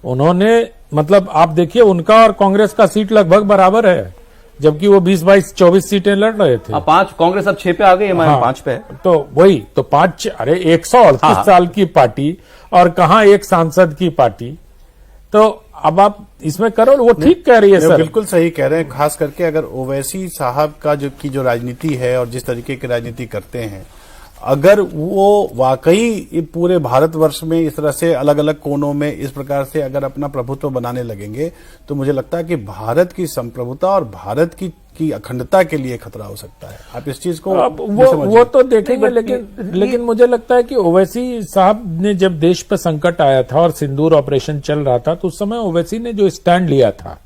उन्होंने मतलब आप देखिए, उनका और कांग्रेस का सीट लगभग बराबर है, जबकि वो 20, 22, 24 सीटें लड़ रहे थे। 5 कांग्रेस अब 6 पे आ गई, AIMIM 5 पे है। तो वही तो 5, अरे 138 साल की पार्टी और कहां एक सांसद की पार्टी। तो अब आप इसमें करो, वो ठीक कह रही है सर, बिल्कुल सही कह रहे हैं। खास करके अगर ओवैसी साहब का जो राजनीति है और जिस तरीके की राजनीति करते हैं, अगर वो वाकई पूरे भारतवर्ष में इस तरह से अलग अलग कोनों में इस प्रकार से अगर अपना प्रभुत्व बनाने लगेंगे, तो मुझे लगता है कि भारत की संप्रभुता और भारत की अखंडता के लिए खतरा हो सकता है। आप इस चीज को अब वो तो देखेंगे, लेकिन मुझे लगता है कि ओवैसी साहब ने जब देश पर संकट आया था और सिंदूर ऑपरेशन चल रहा था, तो उस समय ओवैसी ने जो स्टैंड लिया था,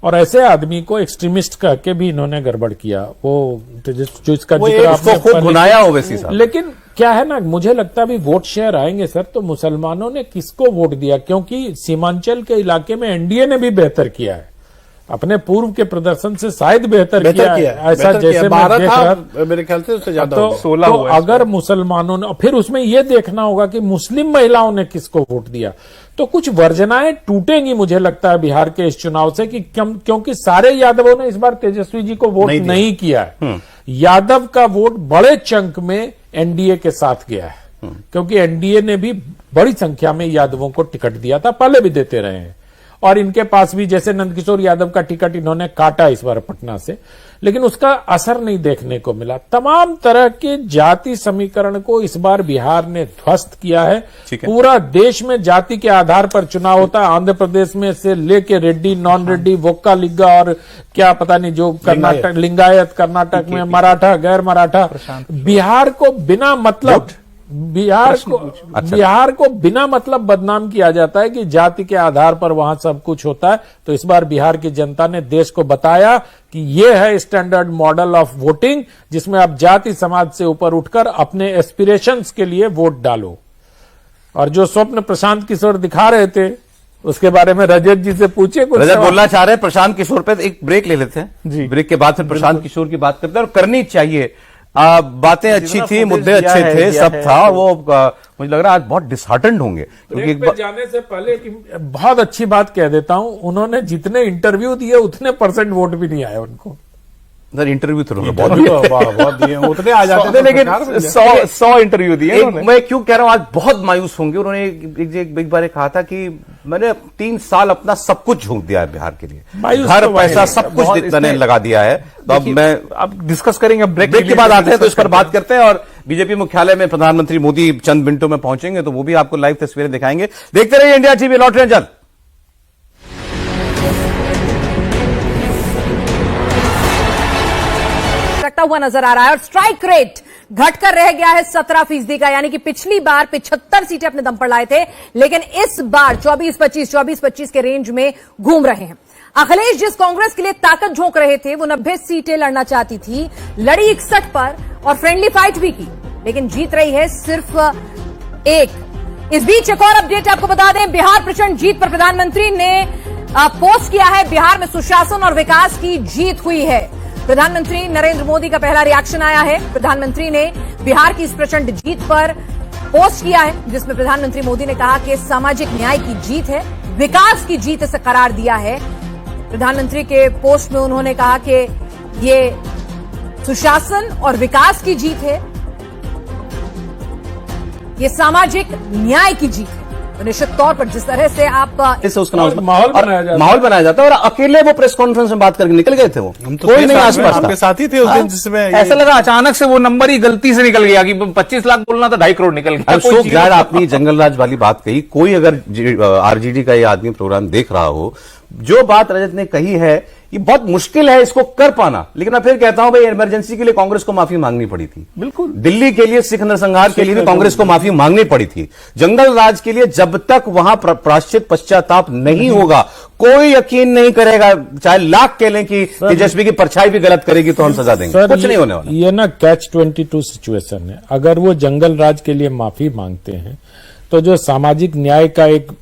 और ऐसे आदमी को एक्सट्रीमिस्ट कह के भी इन्होंने गड़बड़ किया। वो जो इसका जिक्र आपने खूब भुनाया ओवैसी साहब। लेकिन क्या है ना, मुझे लगता है अभी वोट शेयर आएंगे सर, तो मुसलमानों ने किसको वोट दिया, क्योंकि सीमांचल के इलाके में एनडीए ने भी बेहतर किया है, अपने पूर्व के प्रदर्शन से शायद बेहतर किया है। ऐसा जैसे मैं देख रहा, मेरे ख्याल से उससे ज्यादा तो 16 तो अगर मुसलमानों ने, फिर उसमें यह देखना होगा कि मुस्लिम महिलाओं ने किसको वोट दिया, तो कुछ वर्जनाएं टूटेंगी मुझे लगता है बिहार के इस चुनाव से, कि क्योंकि सारे यादवों ने इस बार तेजस्वी जी को वोट नहीं किया है। यादव का वोट बड़े चंक में एनडीए के साथ गया है, क्योंकि एनडीए ने भी बड़ी संख्या में यादवों को टिकट दिया था, पहले भी देते रहे हैं, और इनके पास भी जैसे नंदकिशोर यादव का टिकट इन्होंने काटा इस बार पटना से, लेकिन उसका असर नहीं देखने को मिला। तमाम तरह के जाति समीकरण को इस बार बिहार ने ध्वस्त किया है। पूरा देश में जाति के आधार पर चुनाव होता है। आंध्र प्रदेश में से लेके रेड्डी, नॉन रेड्डी, वोक्का लिग्गा और क्या पता नहीं, जो कर्नाटक लिंगायत, कर्नाटक में मराठा, गैर मराठा, बिहार को बिना मतलब बिहार को बिना मतलब बदनाम किया जाता है कि जाति के आधार पर वहां सब कुछ होता है। तो इस बार बिहार की जनता ने देश को बताया कि ये है स्टैंडर्ड मॉडल ऑफ वोटिंग, जिसमें आप जाति समाज से ऊपर उठकर अपने एस्पिरेशंस के लिए वोट डालो। और जो स्वप्न प्रशांत किशोर दिखा रहे थे, उसके बारे में रजत जी से पूछे कुछ। रजत बोलना चाह रहे हैं प्रशांत किशोर पे, एक ब्रेक ले लेते हैं जी, ब्रेक के बाद फिर प्रशांत किशोर की बात करते हैं, और करनी चाहिए। बातें अच्छी थी, मुद्दे अच्छे थे, सब था, और वो मुझे लग रहा है आज बहुत डिसहार्टेंड होंगे, क्योंकि जाने से पहले बहुत अच्छी बात कह देता हूं, उन्होंने जितने इंटरव्यू दिए उतने परसेंट वोट भी नहीं आए उनको। सर इंटरव्यू तो बहुत दिए, उतने आ जाते थे, लेकिन 100 इंटरव्यू दिए। मैं क्यों कह रहा हूं आज बहुत मायूस होंगे। उन्होंने एक बार कहा था कि मैंने 3 साल अपना सब कुछ झोंक दिया है बिहार के लिए, घर, पैसा, सब कुछ मैंने लगा दिया है। तो अब डिस्कस करेंगे, ब्रेक के बाद आते हैं तो इस पर बात करते हैं। और बीजेपी मुख्यालय में प्रधानमंत्री मोदी चंद मिनटों में पहुंचेंगे, तो वो भी आपको लाइव तस्वीरें दिखाएंगे। देखते रहिए इंडिया टीवी, लौट रहे हैं जल्द। हुआ नजर आ रहा है। और स्ट्राइक रेट घटकर रह गया है 17% का, यानी कि पिछली बार 75 सीटें अपने दम पर लाए थे, लेकिन इस बार 24-25 के रेंज में घूम रहे हैं। अखिलेश जिस कांग्रेस के लिए ताकत झोंक रहे थे, वो 90 सीटें लड़ना चाहती थी, लड़ी 61 पर और फ्रेंडली फाइट भी की, लेकिन जीत रही है सिर्फ 1। इस बीच एक और अपडेट आपको बता दें, बिहार प्रचंड जीत पर प्रधानमंत्री ने पोस्ट किया है। बिहार में सुशासन और विकास की जीत हुई है। प्रधानमंत्री नरेंद्र मोदी का पहला रिएक्शन आया है। प्रधानमंत्री ने बिहार की इस प्रचंड जीत पर पोस्ट किया है, जिसमें प्रधानमंत्री मोदी ने कहा कि सामाजिक न्याय की जीत है, विकास की जीत इसे करार दिया है। प्रधानमंत्री के पोस्ट में उन्होंने कहा कि ये सुशासन और विकास की जीत है, ये सामाजिक न्याय की जीत है। तो निश्चित तौर पर जिस तरह से आप इससे उसका नाम माहौल बनाया जाता है। और अकेले वो प्रेस कॉन्फ्रेंस में बात करके निकल गए थे, वो कोई नहीं आसपास आपके साथ ही थे उस दिन, जिसमें ऐसा लगा अचानक से वो नंबर ही गलती से निकल गया कि 25 लाख बोलना था 2.5 करोड़ निकल गया। सो ग्लैड आपने जंगल राज वाली बात कही। कोई अगर आरजेडी का ये आदमी प्रोग्राम देख रहा हो, जो बात रजत ने कही है, ये बहुत मुश्किल है इसको कर पाना। लेकिन मैं फिर कहता हूं भाई, इमरजेंसी के लिए कांग्रेस को माफी मांगनी पड़ी थी। बिल्कुल। दिल्ली के लिए सिख नरसंहार के लिए भी कांग्रेस को माफी मांगनी पड़ी थी। जंगल राज के लिए जब तक वहां प्रायश्चित पश्चाताप नहीं होगा, कोई यकीन नहीं करेगा, चाहे लाख कह लें कि तेजस्वी की परछाई भी गलत करेगी तो हम सजा देंगे, कुछ नहीं होने वाला। ये ना Catch-22 सिचुएशन है। अगर वो जंगल राज के लिए माफी मांगते हैं, तो जो सामाजिक न्याय का एक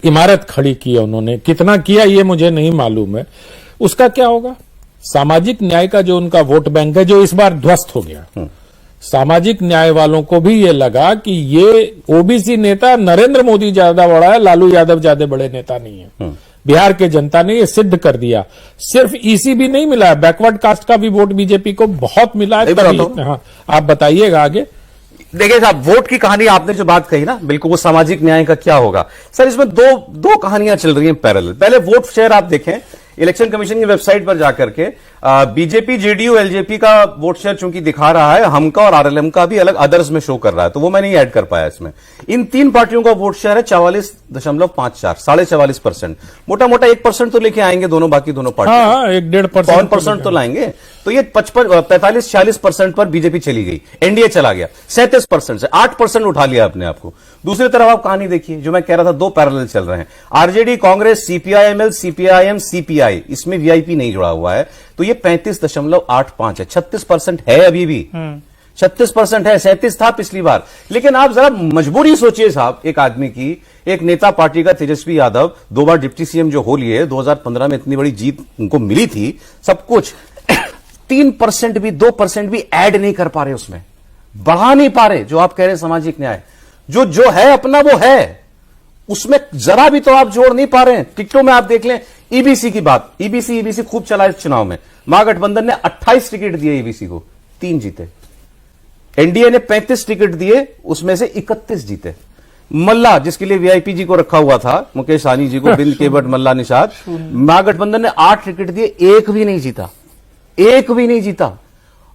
इमारत खड़ी की है उन्होंने, कितना किया ये मुझे नहीं मालूम है, उसका क्या होगा? सामाजिक न्याय का जो उनका वोट बैंक है, जो इस बार ध्वस्त हो गया। सामाजिक न्याय वालों को भी ये लगा कि ये ओबीसी नेता नरेंद्र मोदी ज्यादा बड़ा है, लालू यादव ज्यादा बड़े नेता नहीं है। बिहार के जनता ने ये सिद्ध कर दिया। सिर्फ ईसी भी नहीं मिला है, बैकवर्ड कास्ट का भी वोट बीजेपी को बहुत मिला है। हाँ, आप बताइएगा आगे। देखिए साहब, वोट की कहानी आपने जो बात कही ना, बिल्कुल वो सामाजिक न्याय का क्या होगा सर, इसमें दो कहानियां चल रही हैं पैरेलल। पहले वोट शेयर आप देखें इलेक्शन कमीशन की वेबसाइट पर जाकर के, बीजेपी जेडीयू एलजेपी का वोट शेयर चूंकि दिखा रहा है, हम का और आरएलएम का भी अलग अदर्स में शो कर रहा है, तो वो मैं नहीं ऐड कर पाया इसमें। इन तीन पार्टियों का वोट शेयर है 44.54, 44.5%। मोटा मोटा 1% तो लेके आएंगे दोनों, बाकी दोनों पार्टी 1.5% तो लाएंगे। तो ये 45-46% पर बीजेपी चली गई, एनडीए चला गया 37% से 8% उठा लिया अपने आप को। दूसरी तरफ आप कहानी देखिए, जो मैं कह रहा था, दो पैरेलल चल रहे हैं। RJD, Congress, CPIML, CPIM, CPI, इसमें वीआईपी नहीं जुड़ा हुआ है, तो ये 35.85 है। 36% है अभी भी, 36% है, 37 था पिछली बार। लेकिन आप जरा मजबूरी सोचिए साहब, एक आदमी की, एक नेता पार्टी का तेजस्वी यादव 2 बार डिप्टी सीएम जो हो लिए, 2015 में इतनी बड़ी जीत उनको मिली थी, सब कुछ 3% भी 2% भी ऐड नहीं कर पा रहे, उसमें बढ़ा नहीं पा रहे। जो आप कह रहे हैं सामाजिक न्याय, जो है अपना वो है, उसमें जरा भी तो आप जोड़ नहीं पा रहे हैं। टिकटों में आप देख लें, ईबीसी की बात, ईबीसी खूब चला इस चुनाव में। महागठबंधन ने 28 टिकट दिए ईबीसी को, 3 जीते। एनडीए ने 35 टिकट दिए, उसमें से 31 जीते। मल्ला, जिसके लिए वीआईपी जी को रखा हुआ था, मुकेश सहनी जी को, बिंद केवट, मल्ला निषाद, महागठबंधन ने 8 टिकट दिए, एक भी नहीं जीता, एक भी नहीं जीता।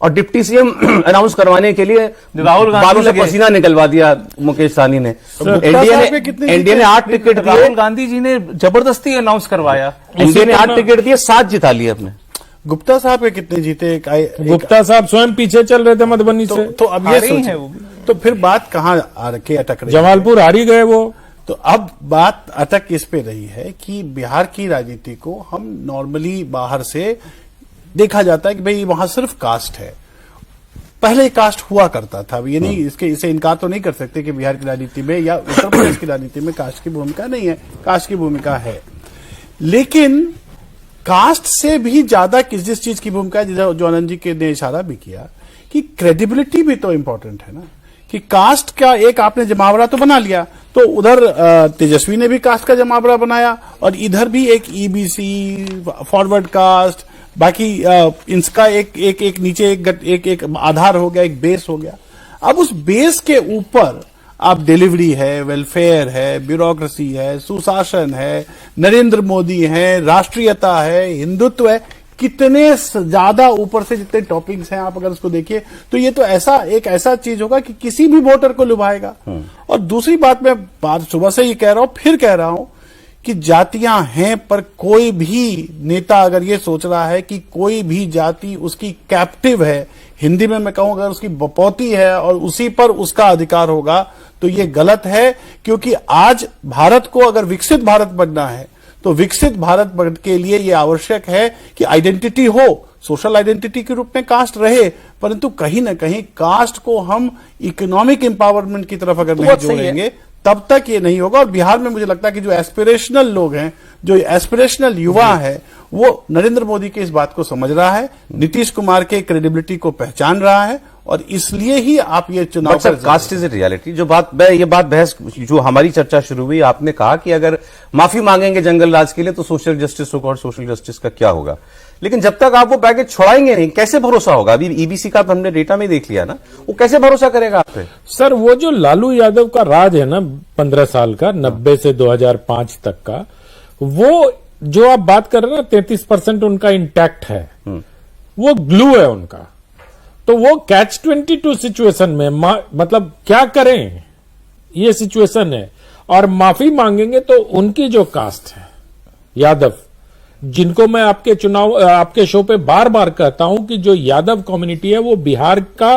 और डिप्टी सीएम अनाउंस करवाने के लिए राहुल बालों से पसीना निकलवा दिया मुकेश सहनी ने। एनडीए ने 8 टिकट दिए, राहुल गांधी जी ने जबरदस्ती अनाउंस करवाया। एनडीए ने 8 टिकट दिए, 7 जिता लिए अपने। गुप्ता साहब के कितने जीते? गुप्ता साहब स्वयं पीछे चल रहे थे मधुबनी से, तो अब ये सोचिए, तो फिर बात कहां आके अटक रही है? जमालपुर हारी गए वो। तो अब बात अटक इस पे रही है कि बिहार की राजनीति को हम नॉर्मली बाहर से देखा जाता है कि भाई वहां सिर्फ कास्ट है। पहले कास्ट हुआ करता था, ये नहीं, इसे इनकार तो नहीं कर सकते कि बिहार की राजनीति में या उत्तर प्रदेश की राजनीति में कास्ट की भूमिका नहीं है, कास्ट की भूमिका है। लेकिन कास्ट से भी ज्यादा जिस चीज की भूमिका है, जो आनंद जी ने इशारा भी किया, कि क्रेडिबिलिटी भी तो इंपॉर्टेंट है ना, कि कास्ट का एक आपने जमावड़ा तो बना लिया, तो उधर तेजस्वी ने भी कास्ट का जमावड़ा बनाया, और इधर भी एक ईबीसी, फॉरवर्ड कास्ट, बाकी इसका एक नीचे एक आधार हो गया, एक बेस हो गया। अब उस बेस के ऊपर आप डिलीवरी है, वेलफेयर है, ब्यूरोक्रेसी है, सुशासन है, नरेंद्र मोदी है, राष्ट्रीयता है, हिंदुत्व है, कितने ज्यादा ऊपर से जितने टॉपिक्स हैं, आप अगर उसको देखिए तो ये तो ऐसा चीज होगा कि किसी भी वोटर को लुभाएगा। और दूसरी बात, मैं बात सुबह से ही कह रहा हूं, फिर कह रहा हूं कि जातियां हैं, पर कोई भी नेता अगर ये सोच रहा है कि कोई भी जाति उसकी कैप्टिव है, हिंदी में मैं कहूं अगर उसकी बपौती है और उसी पर उसका अधिकार होगा, तो ये गलत है। क्योंकि आज भारत को अगर विकसित भारत बनना है तो विकसित भारत के लिए ये आवश्यक है कि आइडेंटिटी हो, सोशल आइडेंटिटी के रूप में कास्ट रहे, परंतु कहीं ना कहीं कास्ट को हम इकोनॉमिक एम्पावरमेंट की तरफ अगर नहीं जोड़ेंगे तब तक ये नहीं होगा। और बिहार में मुझे लगता है कि जो एस्पिरेशनल लोग हैं, जो एस्पिरेशनल युवा है, वो नरेंद्र मोदी की इस बात को समझ रहा है, नीतीश कुमार के क्रेडिबिलिटी को पहचान रहा है, और इसलिए ही आप ये चुनाव sir caste is a reality. जो बात बहस जो हमारी चर्चा शुरू हुई, आपने कहा कि अगर माफी मांगेंगे जंगल राज के लिए तो सोशल जस्टिस होगा, और सोशल जस्टिस का क्या होगा। लेकिन जब तक आप वो पैकेज छोड़ाएंगे नहीं, कैसे भरोसा होगा? अभी ईबीसी का हमने डेटा में देख लिया ना, वो कैसे भरोसा करेगा आप पे? सर वो जो लालू यादव का राज है ना 15 साल का, 90 से 2005 तक का, वो जो आप बात कर रहे हैं ना 33% उनका इंटैक्ट है, वो ग्लू है उनका। तो वो कैच 22 सिचुएशन में मतलब क्या करें, ये सिचुएशन है। और माफी मांगेंगे तो उनकी जो कास्ट है यादव, जिनको मैं आपके शो पे बार बार कहता हूं कि जो यादव कम्युनिटी है वो बिहार का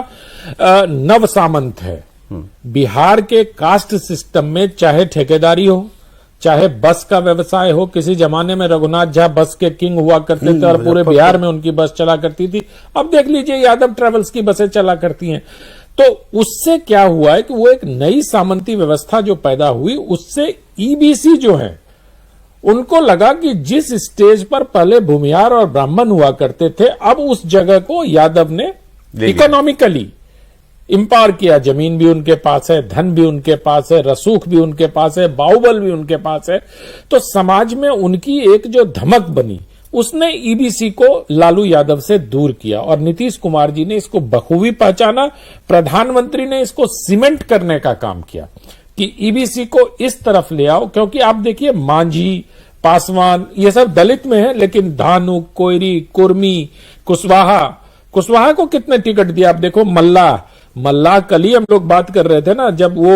नव सामंत है। बिहार के कास्ट सिस्टम में चाहे ठेकेदारी हो, चाहे बस का व्यवसाय हो, किसी जमाने में रघुनाथ झा बस के किंग हुआ करते थे और पूरे बिहार में उनकी बस चला करती थी। अब देख लीजिए यादव ट्रेवल्स की बसें चला करती हैं। तो उससे क्या हुआ है कि वो एक नई सामंती व्यवस्था जो पैदा हुई, उससे ईबीसी जो है उनको लगा कि जिस स्टेज पर पहले भूमिहार और ब्राह्मण हुआ करते थे, अब उस जगह को यादव ने इकोनॉमिकली इंपावर किया। जमीन भी उनके पास है, धन भी उनके पास है, रसूख भी उनके पास है, बाहुबल भी उनके पास है। तो समाज में उनकी एक जो धमक बनी, उसने ईबीसी को लालू यादव से दूर किया। और नीतीश कुमार जी ने इसको बखूबी पहचाना। प्रधानमंत्री ने इसको सीमेंट करने का काम किया कि ईबीसी को इस तरफ ले आओ। क्योंकि आप देखिए मांझी, पासवान, ये सब दलित में है, लेकिन धानुक, कोयरी, कुर्मी, कुशवाहा को कितने टिकट दिया? आप देखो मल्ला कल ही हम लोग बात कर रहे थे ना, जब वो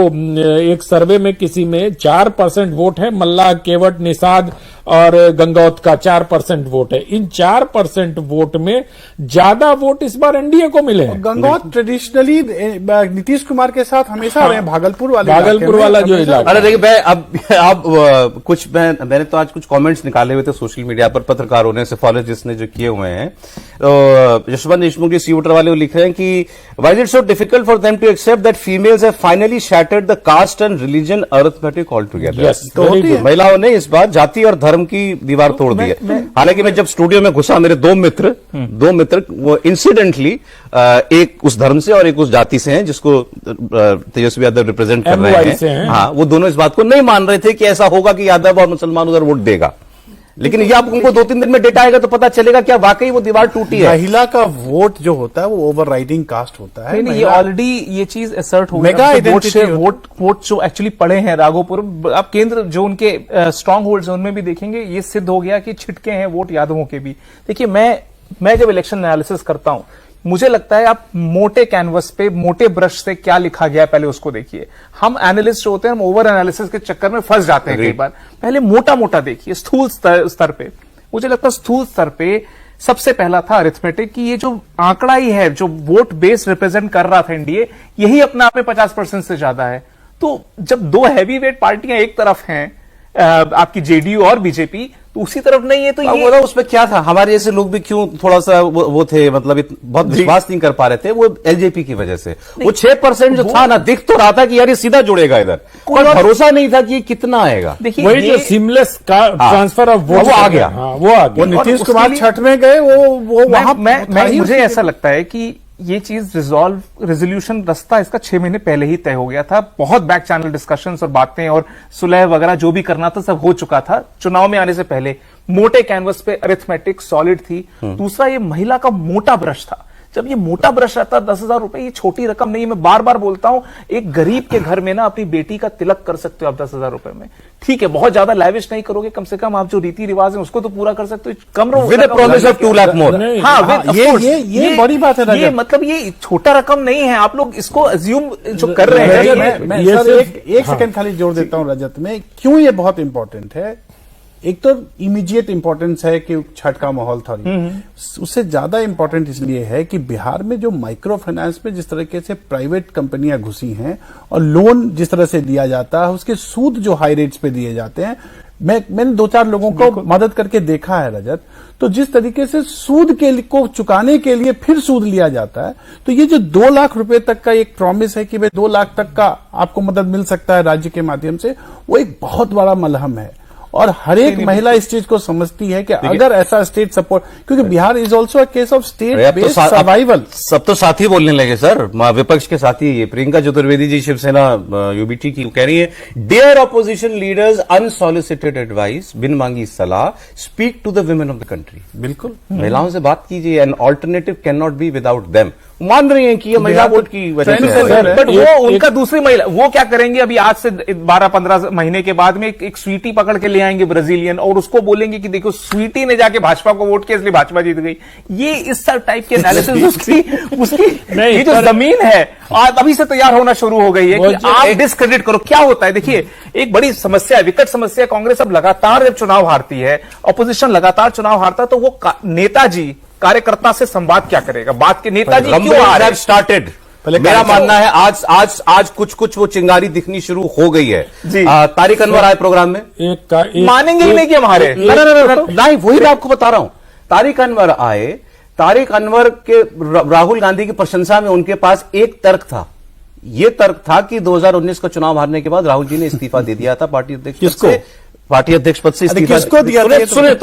एक सर्वे में किसी में 4% वोट है, मल्ला, केवट, निषाद और गंगौत का 4% वोट है। इन 4% वोट में ज्यादा वोट इस बार एनडीए को मिले हैं। गंगौत ट्रेडिशनली नीतीश कुमार के साथ हमेशा रहे, भागलपुर वाला जो इलाका। अरे देखिए मैंने तो आज कुछ कमेंट्स निकाले हुए थे सोशल मीडिया पर पत्रकारों ने, सेफोलॉजिस्ट ने जो किए हुए हैं। तो यशवंत देशमुख जी सी वोटर वाले लिख रहे हैं कि why is it so difficult for them to accept that females have finally shattered the caste and religion arithmetic all together. तो महिलाओं ने इस बार जाति और धर्म की दीवार तोड़ दी है। हालांकि मैं जब स्टूडियो में घुसा, मेरे दो मित्र वो इंसिडेंटली एक उस धर्म से और एक उस जाति से हैं जिसको तेजस्वी यादव रिप्रेजेंट कर रहे हैं। हाँ, वो दोनों इस बात को नहीं मान रहे थे कि ऐसा होगा कि यादव और मुसलमान उधर वोट देगा। लेकिन ये आप उनको 2-3 दिन में डेटा आएगा तो पता चलेगा क्या वाकई वो दीवार टूटी है। महिला का वोट जो होता है वो ओवरराइडिंग कास्ट होता है। नहीं, ये ऑलरेडी ये चीज असर्ट हो गया। वोट जो एक्चुअली पड़े हैं राघोपुर, आप केंद्र जो उनके स्ट्रांग होल्ड्स हैं उनमें भी देखेंगे, ये सिद्ध हो गया कि छिटके हैं वोट यादवों के भी। देखिए मैं जब इलेक्शन एनालिसिस करता हूं, मुझे लगता है आप मोटे कैनवस पे मोटे ब्रश से क्या लिखा गया है पहले उसको देखिए। हम एनालिस्ट जो होते हैं, हम ओवर एनालिसिस के चक्कर में फंस जाते हैं कई बार। पहले मोटा मोटा देखिए, स्थूल स्तर पे। मुझे लगता है स्थूल स्तर पे सबसे पहला था अरिथमेटिक कि ये जो आंकड़ा ही है, जो वोट बेस रिप्रेजेंट कर रहा था एनडीए, यही अपने आप में 50% से ज्यादा है। तो जब दो हैवी वेट पार्टियां एक तरफ हैं, आपकी जेडीयू और बीजेपी, तो उसी तरफ नहीं है। तो ये उसमें क्या था, हमारे जैसे लोग भी क्यों थोड़ा सा वो थे, मतलब बहुत विश्वास नहीं कर पा रहे थे, वो एलजेपी की वजह से। वो 6% जो था ना, दिख तो रहा था कि यार ये सीधा जुड़ेगा इधर, कोई भरोसा नहीं था कि ये कितना आएगा। देखिए वही जो सीमलेस ट्रांसफर ऑफ वोट वो आ गया। वो आ गया। नीतीश कुमार छठ में गए, वो वहां मुझे ऐसा लगता है कि ये चीज रेजोल्यूशन रास्ता इसका 6 महीने पहले ही तय हो गया था। बहुत बैक चैनल डिस्कशंस और बातें और सुलह वगैरह जो भी करना था सब हो चुका था चुनाव में आने से पहले। मोटे कैनवस पे अरिथमेटिक सॉलिड थी। दूसरा, ये महिला का मोटा ब्रश था। जब ये मोटा ब्रश रहता 10,000 रुपए, ये छोटी रकम नहीं है। मैं बार बार बोलता हूं, एक गरीब के घर में ना अपनी बेटी का तिलक कर सकते हो आप 10,000 रुपए में। ठीक है, बहुत ज्यादा लैविश नहीं करोगे, कम से कम आप जो रीति रिवाज है उसको तो पूरा कर सकते हो। Come with the promise of 2 lakh more. हाँ, ये बड़ी बात है। ये मतलब ये छोटा रकम नहीं है। आप लोग इसको अज्यूम जो कर रहे हैं। मैं एक सेकंड खाली जोड़ देता हूं रजत में, क्यों ये बहुत इंपॉर्टेंट है। एक तो इमीडिएट इंपॉर्टेंस है कि छठ का माहौल था, उससे ज्यादा इंपॉर्टेंट इसलिए है कि बिहार में जो माइक्रो फाइनेंस में जिस तरीके से प्राइवेट कंपनियां घुसी हैं और लोन जिस तरह से दिया जाता है, उसके सूद जो हाई रेट्स पे दिए जाते हैं, मैंने 2-4 लोगों को मदद करके देखा है रजत, तो जिस तरीके से सूद को चुकाने के लिए फिर सूद लिया जाता है, तो ये जो 2 लाख रुपए तक का एक प्रॉमिस है कि भाई 2 लाख तक का आपको मदद मिल सकता है राज्य के माध्यम से, वो एक बहुत बड़ा मलहम है। और हर एक महिला इस चीज को समझती है कि अगर ऐसा स्टेट सपोर्ट, क्योंकि Bihar is also a case of state based survival. सब तो साथी बोलने लगे सर, विपक्ष के साथी ये प्रियंका चतुर्वेदी जी शिवसेना यूबीटी की कह रही है, dear opposition leaders unsolicited advice, बिन मांगी सलाह, speak to the women of the country. बिल्कुल महिलाओं से बात कीजिए, an alternative can not be without them. मान रही हैं कि ये महिला वोट की वजह से, बट वो उनका दूसरी महिला वो क्या करेंगे, अभी आज से 12-15 महीने के बाद में एक स्वीटी पकड़ के ले आएंगे ब्राजीलियन, और उसको बोलेंगे कि देखो स्वीटी ने जाके भाजपा को वोट किया इसलिए भाजपा जीत गई। ये इस टाइप के एनालिसिस उसकी ये जो जमीन है आज अभी से तैयार होना शुरू हो गई है कि आप डिस्क्रेडिट करो। क्या होता है देखिए, एक बड़ी समस्या है, विकट समस्या। कांग्रेस अब लगातार जब चुनाव हारती है, अपोजिशन लगातार चुनाव हारता है, तो वो नेताजी कार्यकर्ता से संवाद क्या करेगा, बात के नेताजी क्यों आ रहे हैं स्टार्टेड। मेरा मानना है आज कुछ वो चिंगारी दिखनी शुरू हो गई है। तारिक अनवर आए प्रोग्राम में, मानेंगे ही नहीं कि हमारे नहीं, वही मैं आपको बता रहा हूं। तारिक अनवर आए, तारिक अनवर के राहुल गांधी की प्रशंसा में उनके पास एक तर्क था, ये तर्क था कि 2019 का चुनाव हारने के बाद राहुल जी ने इस्तीफा दे दिया था पार्टी अध्यक्ष से, पार्टी अध्यक्ष पद से इस्तीफा किसको दिया?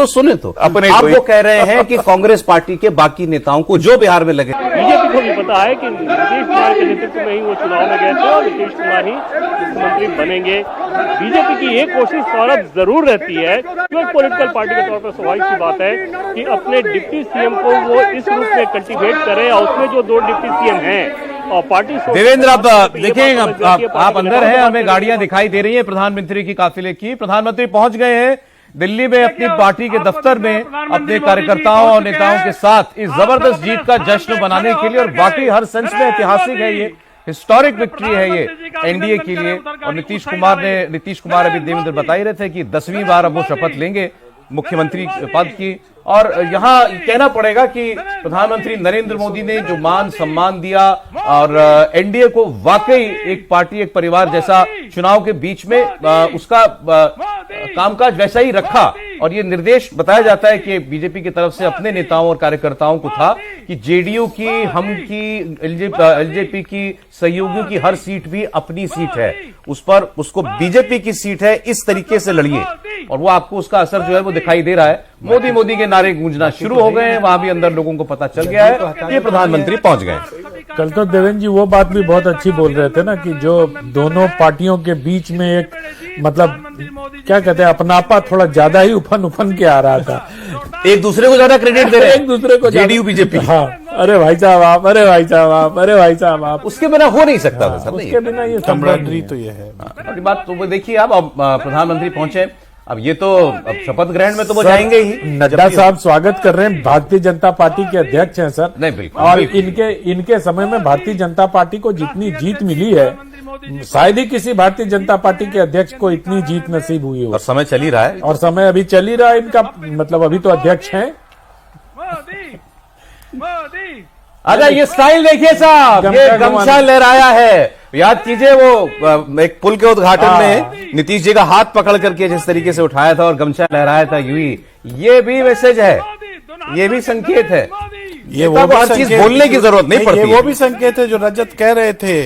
सुने तो अपने आप वो कह रहे हैं कि कांग्रेस पार्टी के बाकी नेताओं को जो बिहार में लगे, बीजेपी को भी पता है कि नीतीश कुमार के नेतृत्व में ही वो चुनाव में गए थे और नीतीश कुमार ही मुख्यमंत्री बनेंगे। बीजेपी की ये कोशिश सौरभ जरूर रहती है, जो एक पॉलिटिकल पार्टी के तौर पर स्वाभाविक सी बात है कि अपने डिप्टी सीएम को वो इस रूप में कल्टीवेट करे, और उसमें जो 2 डिप्टी सीएम हैं और पार्टी। देवेंद्र, आप देखें, आप अंदर हैं, हमें गाड़ियां दिखाई दे रही हैं प्रधानमंत्री की काफिले की। प्रधानमंत्री पहुंच गए हैं दिल्ली में अपनी पार्टी के दफ्तर में अपने कार्यकर्ताओं और नेताओं के साथ इस जबरदस्त जीत का जश्न मनाने के लिए, और वाकई हर सेंस में ऐतिहासिक है, ये हिस्टोरिक विक्ट्री है ये एनडीए के लिए। और नीतीश कुमार अभी देवेंद्र बता ही रहे थे कि 10वीं बार अब वो शपथ लेंगे मुख्यमंत्री पद की। और यहां कहना पड़ेगा कि प्रधानमंत्री नरेंद्र मोदी ने जो मान सम्मान दिया और एनडीए को वाकई एक पार्टी एक परिवार जैसा चुनाव के बीच में उसका कामकाज वैसा ही रखा। और ये निर्देश बताया जाता है कि बीजेपी की तरफ से अपने नेताओं और कार्यकर्ताओं को था कि जेडीयू की, हम की, एलजेपी की, सहयोगियों की हर सीट भी अपनी सीट है, उस पर उसको बीजेपी की सीट है, इस तरीके से लड़िए। और वो आपको उसका असर जो है वो दिखाई दे रहा है। मोदी के नारे गूंजना शुरू हो गए हैं, वहां भी अंदर लोगों को पता चल गया है ये प्रधानमंत्री पहुंच गए। कल तो देवेंद्र जी वो बात भी बहुत अच्छी बोल रहे थे ना कि जो दोनों पार्टियों के बीच में एक मतलब क्या कहते हैं अपनापा थोड़ा ज्यादा ही उफन के आ रहा था, एक दूसरे को ज्यादा क्रेडिट दे रहे हैं, एक दूसरे को जेडीयू बीजेपी। हाँ, अरे भाई साहब आप, अरे भाई साहब आप, अरे भाई साहब आप, उसके बिना हो नहीं सकता था सर, उसके बिना ये कंप्लेंट्री तो ये है। अभी बात तो देखिए आप, अब प्रधानमंत्री पहुंचे, अब ये तो अब शपथ ग्रहण में तो वो जाएंगे ही। नड्डा साहब स्वागत कर रहे हैं, भारतीय जनता पार्टी के अध्यक्ष हैं सर। नहीं बिल्कुल, और इनके समय में भारतीय जनता पार्टी को जितनी जीत मिली है, शायद ही किसी भारतीय जनता पार्टी के अध्यक्ष को इतनी जीत नसीब हुई हो। और समय चल ही रहा है, और समय अभी चल ही रहा है इनका, मतलब अभी तो अध्यक्ष हैं। अरे ये स्टाइल देखिए साहब, ये गमछा लहराया है। याद कीजिए वो एक पुल के उद्घाटन में नीतीश जी का हाथ पकड़ करके जिस तरीके से उठाया था और गमछा लहराया था यूं ही, ये भी मैसेज है, ये भी संकेत है। ये वो हर चीज बोलने की जरूरत नहीं पड़ती। ये वो भी संकेत है जो रजत कह रहे थे,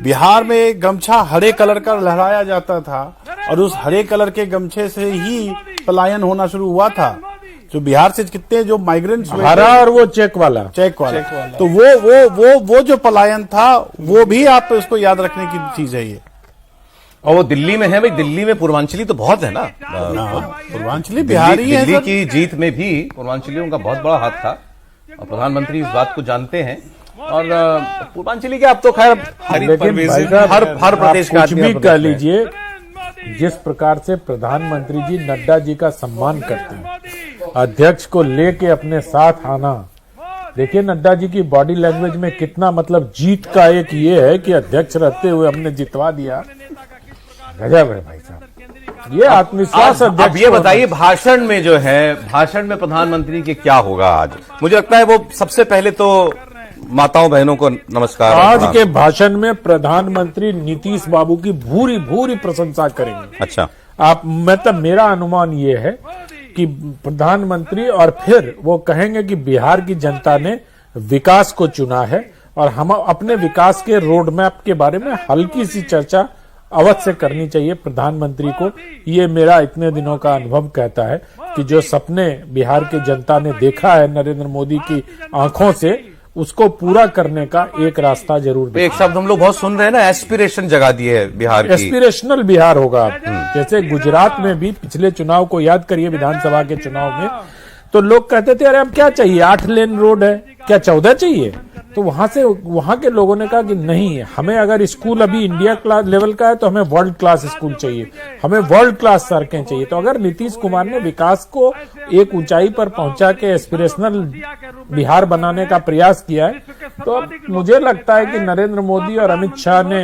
बिहार में गमछा हरे कलर का लहराया जाता था और उस हरे कलर के गमछे से ही पलायन होना शुरू हुआ था। जो बिहार से कितने जो माइग्रेंट्स हुए, हरा और वो चेक वाला तो वो जो पलायन था वो भी आप उसको याद रखने की चीज है ये। और वो दिल्ली में है भाई, दिल्ली में पूर्वांचली तो बहुत है ना, पूर्वांचली बिहारी है। दिल्ली की जीत में भी पूर्वांचलियों का बहुत बड़ा हाथ था और प्रधानमंत्री इस बात को जानते हैं। और पूर्वांचली के आप तो खैर हर प्रदेश का कुछ भी कह लीजिए, जिस प्रकार से प्रधानमंत्री जी नड्डा जी का सम्मान करते हैं, अध्यक्ष को लेके अपने साथ आना, देखिए नड्डा जी की बॉडी लैंग्वेज में कितना मतलब जीत का एक ये है कि अध्यक्ष रहते हुए हमने जितवा दिया। गजब है भाई साहब। ये आत्मविश्वास अब अध्यक्ष ये को बताइए, भाषण में जो है, भाषण में प्रधानमंत्री के क्या होगा आज? मुझे लगता है वो सबसे पहले तो माताओं बहनों को नमस्कार। आज के भाषण में प्रधानमंत्री नीतीश बाबू की भूरी भूरी प्रशंसा करेंगे। अच्छा, आप मतलब मेरा अनुमान ये है कि प्रधानमंत्री और फिर वो कहेंगे कि बिहार की जनता ने विकास को चुना है और हम अपने विकास के रोड मैप के बारे में हल्की सी चर्चा अवश्य करनी चाहिए प्रधानमंत्री को। ये मेरा इतने दिनों का अनुभव कहता है कि जो सपने बिहार की जनता ने देखा है नरेंद्र मोदी की आंखों से, उसको पूरा करने का एक रास्ता जरूर एक शब्द हम लोग बहुत सुन रहे हैं ना, एस्पिरेशन जगा दी है बिहार की। एस्पिरेशनल बिहार होगा। जैसे गुजरात में भी पिछले चुनाव को याद करिए, विधानसभा के चुनाव में तो लोग कहते थे अरे अब क्या चाहिए, 8 लेन रोड है, क्या 14 चाहिए? तो वहां के लोगों ने कहा कि नहीं, हमें अगर स्कूल अभी इंडिया क्लास लेवल का है तो हमें वर्ल्ड क्लास स्कूल चाहिए, हमें वर्ल्ड क्लास सड़कें चाहिए। तो अगर नीतीश कुमार ने विकास को एक ऊंचाई पर पहुंचा के एस्पिरेशनल बिहार बनाने का प्रयास किया है, तो मुझे लगता है कि नरेंद्र मोदी और अमित शाह ने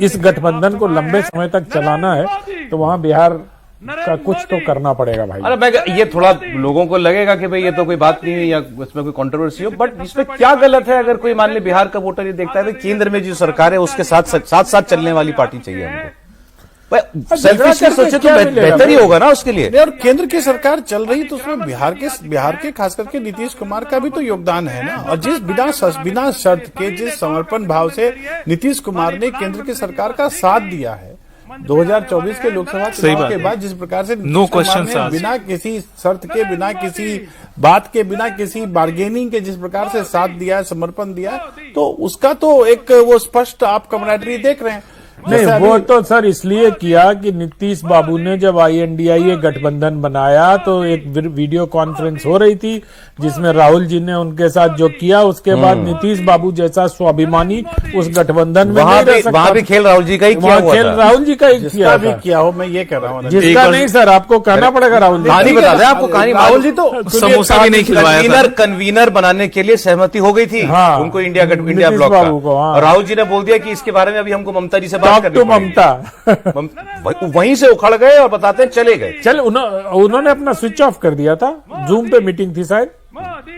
इस गठबंधन को लंबे समय तक चलाना है, तो वहां बिहार का कुछ तो करना पड़ेगा भाई। अरे मैं ये थोड़ा लोगों को लगेगा कि भाई ये तो कोई बात नहीं है या इसमें कोई कंट्रोवर्सी हो, बट इसमें क्या गलत है? अगर कोई मान ले बिहार का वोटर ये देखता है कि केंद्र में जो सरकार है उसके साथ चलने वाली पार्टी चाहिए हमको, सेल्फिशली सोचे तो बेहतर ही होगा ना उसके लिए। और केंद्र की सरकार चल रही तो उसमें बिहार के खास करके नीतीश कुमार का भी तो योगदान है ना। और जिस बिना शर्त के जिस समर्पण भाव से नीतीश कुमार ने केंद्र की सरकार का साथ दिया है 2024 के लोकसभा चुनाव के बाद, जिस प्रकार से नो क्वेश्चन बिना किसी शर्त के, बिना किसी बात के, बिना किसी बार्गेनिंग के जिस प्रकार से साथ दिया है, समर्पण दिया है, तो उसका तो एक वो स्पष्ट आप कमेंट्री देख रहे हैं। नहीं, वो तो सर इसलिए किया कि नीतीश बाबू ने जब INDIA गठबंधन बनाया तो एक वीडियो कॉन्फ्रेंस हो रही थी जिसमें राहुल जी ने उनके साथ जो किया, उसके बाद नीतीश बाबू जैसा स्वाभिमानी उस गठबंधन में नहीं रह सकता। वहां भी खेल राहुल जी का ही किया हुआ था। खेल राहुल जी का ही किया भी किया हो, मैं ये कह रहा हूँ। जिसका नहीं सर, आपको कहना पड़ेगा राहुल जी। कहानी बता दें आपको, कहानी राहुल जी तो समोसा भी नहीं खिलवाया था। कन्वीनर बनाने के लिए सहमति हो गई थी उनको, इंडिया ब्लॉक का। और राहुल जी ने बोल दिया कि इसके बारे में अभी हमको ममता जी से बात करनी पड़ेगी। ममता वहीं से उखड़ गए और बताते हैं चले गए। उन्होंने अपना स्विच ऑफ कर दिया था, जूम पे मीटिंग थी शायद,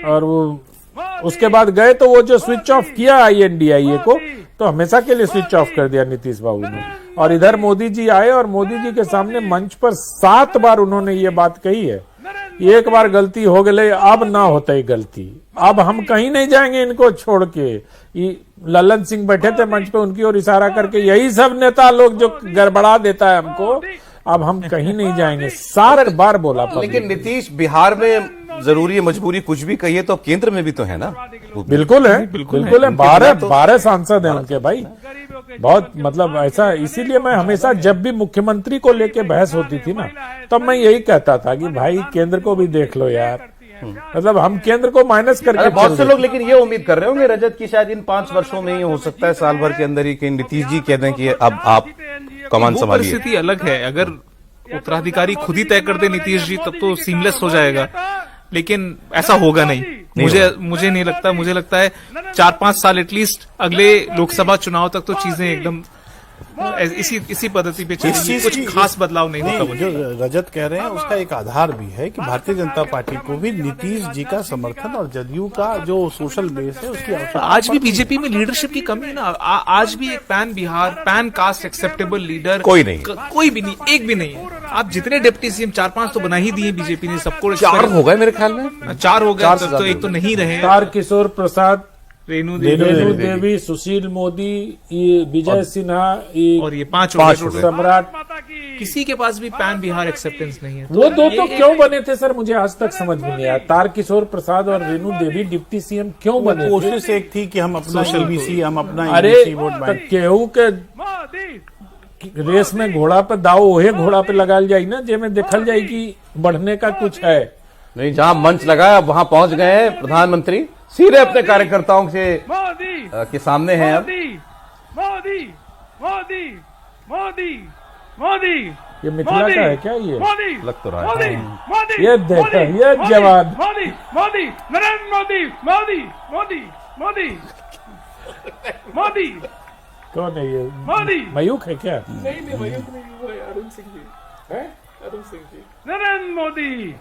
और वो उसके बाद गए तो वो जो स्विच ऑफ किया INDIA को, तो हमेशा के लिए स्विच ऑफ कर दिया नीतीश बाबू ने। और इधर मोदी जी आए और मोदी जी के सामने मंच पर 7 बार उन्होंने ये बात कही है, एक बार गलती हो गई, अब ना होता ही गलती, अब हम कहीं नहीं जाएंगे इनको छोड़ के। ललन सिंह बैठे थे मंच पे, उनकी ओर इशारा करके, यही सब नेता लोग जो गड़बड़ा देता है हमको, अब हम कहीं नहीं जाएंगे, 7 बार बोला। लेकिन नीतीश बिहार में जरूरी है, मजबूरी कुछ भी कहिए तो केंद्र में भी तो है ना। बिल्कुल है, बिल्कुल है। 12 सांसद हैं उनके भाई, बहुत मतलब ऐसा। इसीलिए मैं हमेशा जब भी मुख्यमंत्री को लेके बहस होती थी ना, तब मैं यही कहता था कि भाई केंद्र को भी देख लो यार, मतलब हम केंद्र को माइनस करके। बहुत से लोग लेकिन ये उम्मीद कर रहे होंगे रजत की शायद इन 5 वर्षों में ही हो सकता है, साल भर के अंदर ही, कि नीतीश जी कह दें कि अब आप कमान संभालिए। परिस्थिति अलग है, अगर उत्तराधिकारी खुद ही तय कर दे नीतीश जी तब तो सीमलेस हो जाएगा, लेकिन ऐसा होगा नहीं। मुझे नहीं लगता, मुझे लगता है 4-5 साल एटलीस्ट अगले लोकसभा चुनाव तक तो चीजें एकदम इसी पद्धति पे चलेगी, कुछ खास बदलाव नहीं होगा। जो रजत कह रहे हैं उसका एक आधार भी है कि भारतीय जनता पार्टी को भी नीतीश जी का समर्थन और जदयू का जो सोशल बेस है उसकी आवश्यकता। आज भी बीजेपी में लीडरशिप की कमी है ना। आज भी एक pan Bihar, pan caste acceptable leader कोई नहीं, कोई भी नहीं, एक भी नहीं है। आप जितने डिप्टी CM 4-5 तो बना ही दिए बीजेपी ने, सबको 4 हो गए मेरे ख्याल में, 4 हो गए, तो एक तो नहीं रहे। तारकिशोर प्रसाद, रेणु देवी, सुशील मोदी, ये विजय सिन्हा, और ये 5 सम्राट, किसी के पास भी पैन बिहार एक्सेप्टेंस नहीं है। वो दो तो क्यों बने थे सर, मुझे आज तक समझ में नहीं आया। तारकिशोर प्रसाद और रेणु देवी डिप्टी CM क्यों बने? कोशिश एक थी कि हम अपना EBC, हम अपना अरे EBC वोट बैंक। केहू के रेस में घोड़ा पे दाव ओहे घोड़ा पे लगाल जाये ना, जेमें देखल जाये कि बढ़ने का कुछ है नहीं। जहां मंच लगाया वहां पहुंच गए हैं प्रधानमंत्री, सीधे अपने कार्यकर्ताओं के सामने हैं। अब मोदी मोदी मोदी मोदी, ये मिथिला का है क्या? ये लग तो रहा है। ये देखो, ये जवाब मोदी मोदी, नरेंद्र मोदी, मोदी मोदी मोदी मोदी, कौन है ये? मोदी मयूख है क्या? नहीं, मयूख नहीं, वो अरुण सिंह जी। नरेंद्र मोदी,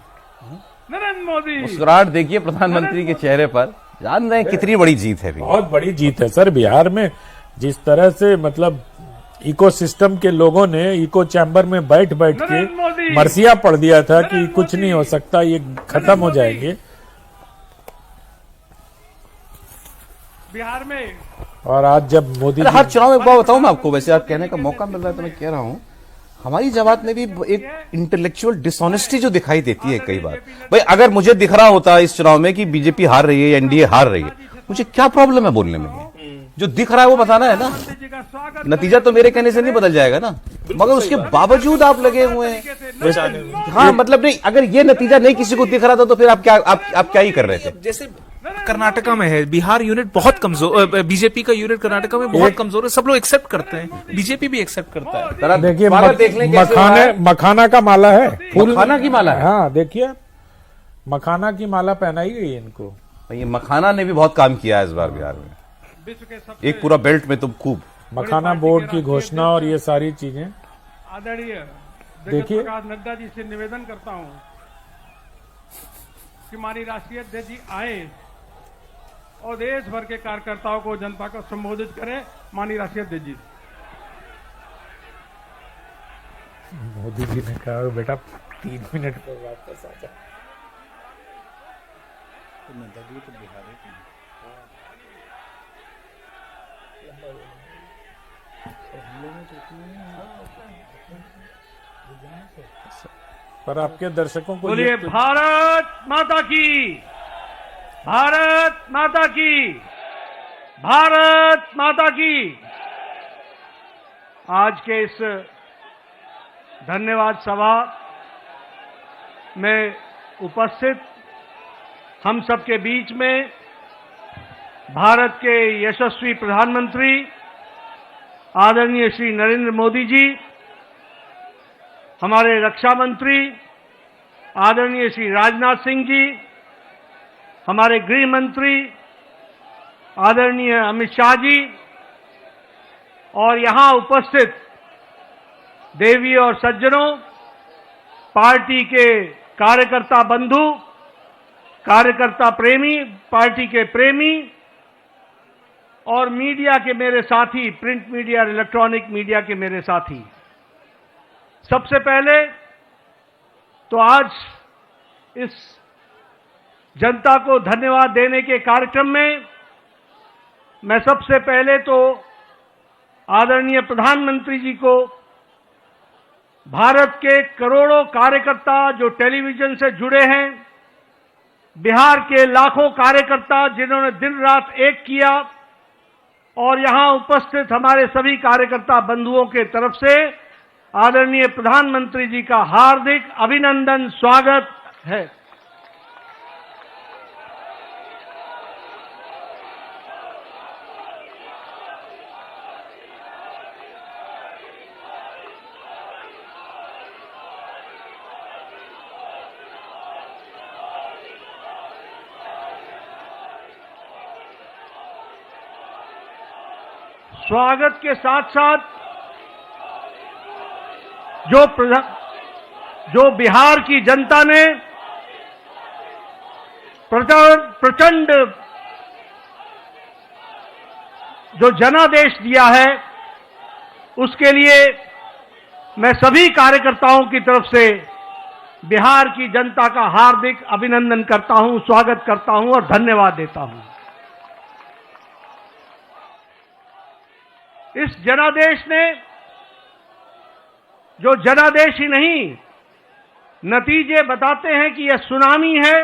नरेंद्र मोदी। मुस्कुराहट देखिए प्रधानमंत्री के चेहरे पर, जान रहे हैं कितनी बड़ी जीत है। बहुत बड़ी जीत है सर। बिहार में जिस तरह से मतलब इकोसिस्टम के लोगों ने इको चैम्बर में बैठ के मरसिया पढ़ दिया था कि कुछ नहीं हो सकता, ये खत्म हो जाएंगे। बिहार में और आज जब मोदी हर चुनाव में एक बात बताऊं मैं आपको, वैसे आप कहने का मौका मिल रहा है तो मैं कह रहा हूं, हमारी जमात में भी एक इंटेलेक्चुअल डिसऑनेस्टी जो दिखाई देती है कई बार। भाई अगर मुझे दिख रहा होता इस चुनाव में कि बीजेपी हार रही है या एनडीए हार रही है, मुझे क्या प्रॉब्लम है बोलने में? जो दिख रहा है वो बताना है ना, नतीजा तो मेरे कहने से नहीं बदल जाएगा ना। मगर उसके बावजूद आप लगे हुए हैं। हाँ मतलब नहीं, अगर ये नतीजा नहीं किसी को दिख रहा था तो फिर आप क्या ही कर रहे थे? जैसे कर्नाटका में है, बिहार यूनिट बहुत कमजोर, बीजेपी का यूनिट कर्नाटका में बहुत कमजोर है, सब लोग एक्सेप्ट करते हैं, बीजेपी भी एक्सेप्ट करता है। देखिए मखाना का माला है, मखाना की माला है। हाँ देखिए मखाना की माला पहनाई गई इनको। ये मखाना ने भी बहुत काम किया है इस बार बिहार में, एक पूरा बेल्ट में तो खूब। मखाना बोर्ड की घोषणा और ये सारी चीजें। आदरणीय देखिए प्रकाश नड्डा जी से निवेदन करता हूं कि माननीय राष्ट्रीय अध्यक्ष जी आए और देश भर के कार्यकर्ताओं को, जनता को संबोधित करें। माननीय राष्ट्रीय अध्यक्ष जी। मोदी जी ने कहा बेटा 3 मिनट में वापस आ जा। पर आपके दर्शकों को बोलिए भारत माता की, भारत माता की, भारत माता की। आज के इस धन्यवाद सभा में उपस्थित हम सबके बीच में भारत के यशस्वी प्रधानमंत्री आदरणीय श्री नरेंद्र मोदी जी, हमारे रक्षा मंत्री आदरणीय श्री राजनाथ सिंह जी, हमारे गृह मंत्री आदरणीय अमित शाह जी, और यहां उपस्थित देवी और सज्जनों, पार्टी के कार्यकर्ता बंधु, कार्यकर्ता प्रेमी, पार्टी के प्रेमी और मीडिया के मेरे साथी, प्रिंट मीडिया और इलेक्ट्रॉनिक मीडिया के मेरे साथी। सबसे पहले तो आज इस जनता को धन्यवाद देने के कार्यक्रम में मैं सबसे पहले तो आदरणीय प्रधानमंत्री जी को, भारत के करोड़ों कार्यकर्ता जो टेलीविजन से जुड़े हैं, बिहार के लाखों कार्यकर्ता जिन्होंने दिन रात एक किया, और यहां उपस्थित हमारे सभी कार्यकर्ता बंधुओं के तरफ से आदरणीय प्रधानमंत्री जी का हार्दिक अभिनंदन, स्वागत है। स्वागत के साथ साथ जो बिहार की जनता ने प्रचंड जो जनादेश दिया है, उसके लिए मैं सभी कार्यकर्ताओं की तरफ से बिहार की जनता का हार्दिक अभिनंदन करता हूं, स्वागत करता हूं और धन्यवाद देता हूं। इस जनादेश ने, जो जनादेश ही नहीं, नतीजे बताते हैं कि यह सुनामी है।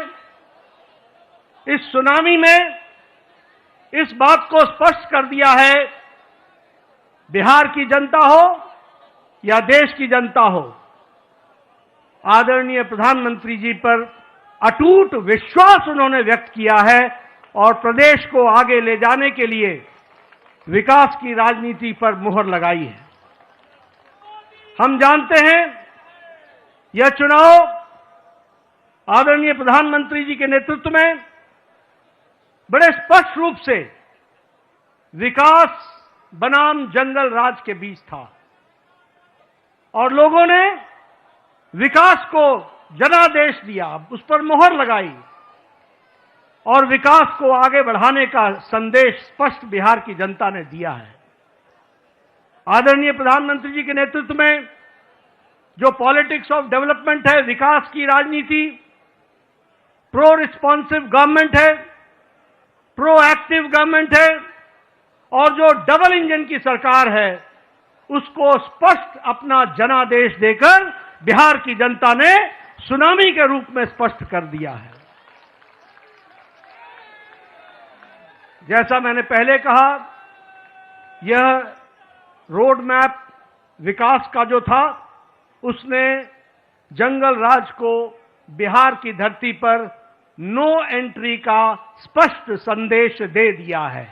इस सुनामी में इस बात को स्पष्ट कर दिया है, बिहार की जनता हो या देश की जनता हो, आदरणीय प्रधानमंत्री जी पर अटूट विश्वास उन्होंने व्यक्त किया है और प्रदेश को आगे ले जाने के लिए विकास की राजनीति पर मुहर लगाई है। हम जानते हैं यह चुनाव आदरणीय प्रधानमंत्री जी के नेतृत्व में बड़े स्पष्ट रूप से विकास बनाम जंगल राज के बीच था, और लोगों ने विकास को जनादेश दिया, उस पर मोहर लगाई और विकास को आगे बढ़ाने का संदेश स्पष्ट बिहार की जनता ने दिया है। आदरणीय प्रधानमंत्री जी के नेतृत्व में जो पॉलिटिक्स ऑफ डेवलपमेंट है, विकास की राजनीति, प्रो रिस्पॉन्सिव गवर्नमेंट है, प्रो एक्टिव गवर्नमेंट है और जो डबल इंजन की सरकार है, उसको स्पष्ट अपना जनादेश देकर बिहार की जनता ने सुनामी के रूप में स्पष्ट कर दिया है। जैसा मैंने पहले कहा, यह रोड मैप विकास का जो था, उसने जंगल राज को बिहार की धरती पर नो एंट्री का स्पष्ट संदेश दे दिया है।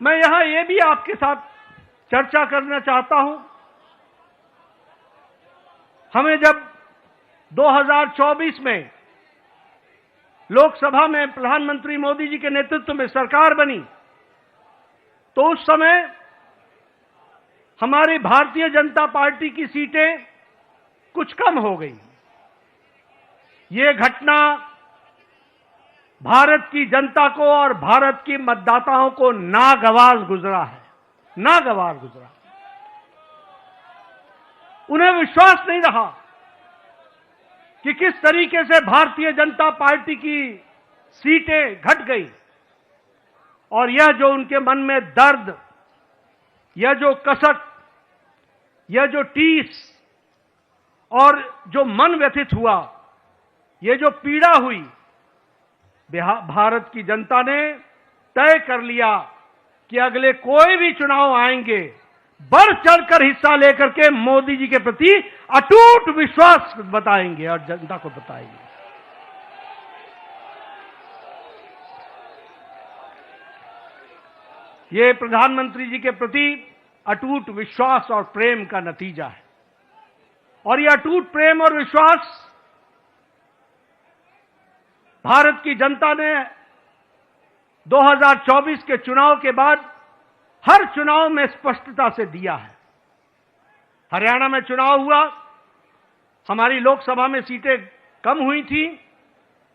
मैं यहां यह भी आपके साथ चर्चा करना चाहता हूं, हमें जब 2024 में लोकसभा में प्रधानमंत्री मोदी जी के नेतृत्व में सरकार बनी, तो उस समय हमारी भारतीय जनता पार्टी की सीटें कुछ कम हो गई। ये घटना भारत की जनता को और भारत की मतदाताओं को नागवार गुजरा है, नागवार गुजरा। उन्हें विश्वास नहीं रहा कि किस तरीके से भारतीय जनता पार्टी की सीटें घट गई और यह जो उनके मन में दर्द, यह जो कसक, यह जो टीस और जो मन व्यथित हुआ, यह जो पीड़ा हुई, भारत की जनता ने तय कर लिया कि अगले कोई भी चुनाव आएंगे, बढ़ चढ़कर हिस्सा लेकर के मोदी जी के प्रति अटूट विश्वास बताएंगे और जनता को बताएंगे। ये प्रधानमंत्री जी के प्रति अटूट विश्वास और प्रेम का नतीजा है। और यह अटूट प्रेम और विश्वास भारत की जनता ने 2024 के चुनाव के बाद हर चुनाव में स्पष्टता से दिया है। हरियाणा में चुनाव हुआ, हमारी लोकसभा में सीटें कम हुई थी,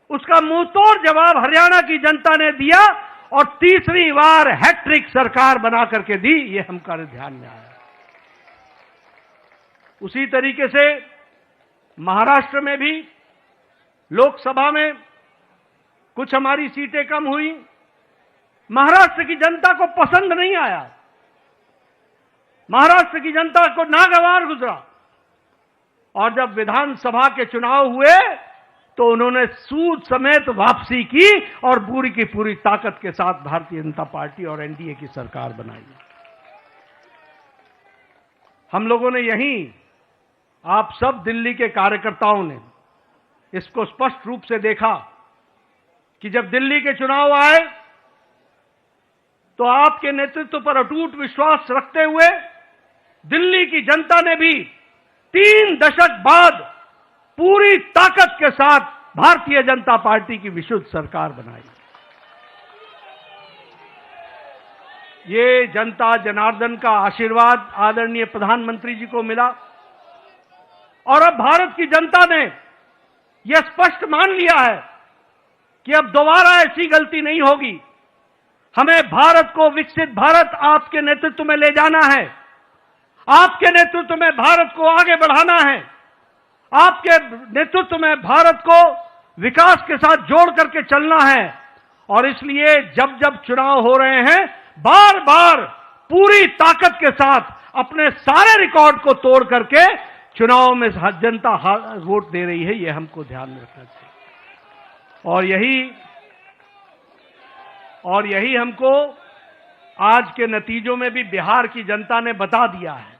उसका मुंहतोड़ जवाब हरियाणा की जनता ने दिया और तीसरी बार हैट्रिक सरकार बना करके दी, ये हमारे ध्यान में आया। उसी तरीके से महाराष्ट्र में भी लोकसभा में कुछ हमारी सीटें कम हुई, महाराष्ट्र की जनता को पसंद नहीं आया, महाराष्ट्र की जनता को नागवार गुजरा और जब विधानसभा के चुनाव हुए तो उन्होंने सूद समेत वापसी की और पूरी की पूरी ताकत के साथ भारतीय जनता पार्टी और एनडीए की सरकार बनाई। हम लोगों ने यहीं, आप सब दिल्ली के कार्यकर्ताओं ने इसको स्पष्ट रूप से देखा कि जब दिल्ली के चुनाव आए तो आपके नेतृत्व पर अटूट विश्वास रखते हुए दिल्ली की जनता ने भी 3 दशक बाद पूरी ताकत के साथ भारतीय जनता पार्टी की विशुद्ध सरकार बनाई। ये जनता जनार्दन का आशीर्वाद आदरणीय प्रधानमंत्री जी को मिला और अब भारत की जनता ने यह स्पष्ट मान लिया है कि अब दोबारा ऐसी गलती नहीं होगी। हमें भारत को विकसित भारत आपके नेतृत्व में ले जाना है, आपके नेतृत्व में भारत को आगे बढ़ाना है, आपके नेतृत्व में भारत को विकास के साथ जोड़ करके चलना है। और इसलिए जब जब चुनाव हो रहे हैं, बार बार पूरी ताकत के साथ अपने सारे रिकॉर्ड को तोड़ करके चुनाव में जनता वोट दे रही है, यह हमको ध्यान में रखना चाहिए। और यही हमको आज के नतीजों में भी बिहार की जनता ने बता दिया है।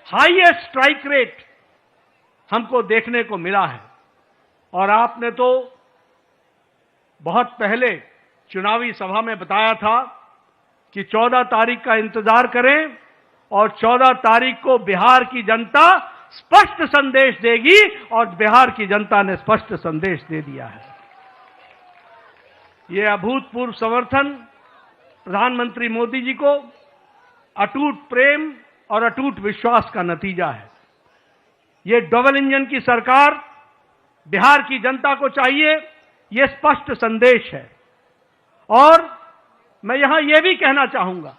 हाईएस्ट स्ट्राइक रेट हमको देखने को मिला है और आपने तो बहुत पहले चुनावी सभा में बताया था कि 14 तारीख का इंतजार करें और 14 तारीख को बिहार की जनता स्पष्ट संदेश देगी और बिहार की जनता ने स्पष्ट संदेश दे दिया है। ये अभूतपूर्व समर्थन प्रधानमंत्री मोदी जी को, अटूट प्रेम और अटूट विश्वास का नतीजा है। ये डबल इंजन की सरकार बिहार की जनता को चाहिए, ये स्पष्ट संदेश है। और मैं यहां यह भी कहना चाहूंगा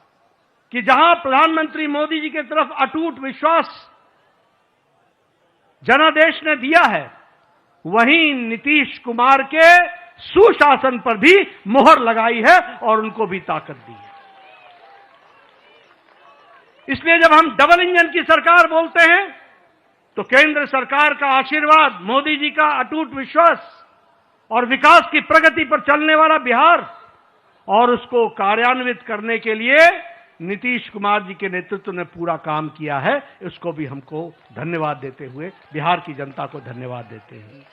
कि जहां प्रधानमंत्री मोदी जी की तरफ अटूट विश्वास जनादेश ने दिया है, वहीं नीतीश कुमार के सुशासन पर भी मुहर लगाई है और उनको भी ताकत दी है। इसलिए जब हम डबल इंजन की सरकार बोलते हैं तो केंद्र सरकार का आशीर्वाद, मोदी जी का अटूट विश्वास और विकास की प्रगति पर चलने वाला बिहार और उसको कार्यान्वित करने के लिए नीतीश कुमार जी के नेतृत्व ने पूरा काम किया है। इसको भी हमको धन्यवाद देते हुए, बिहार की जनता को धन्यवाद देते हैं।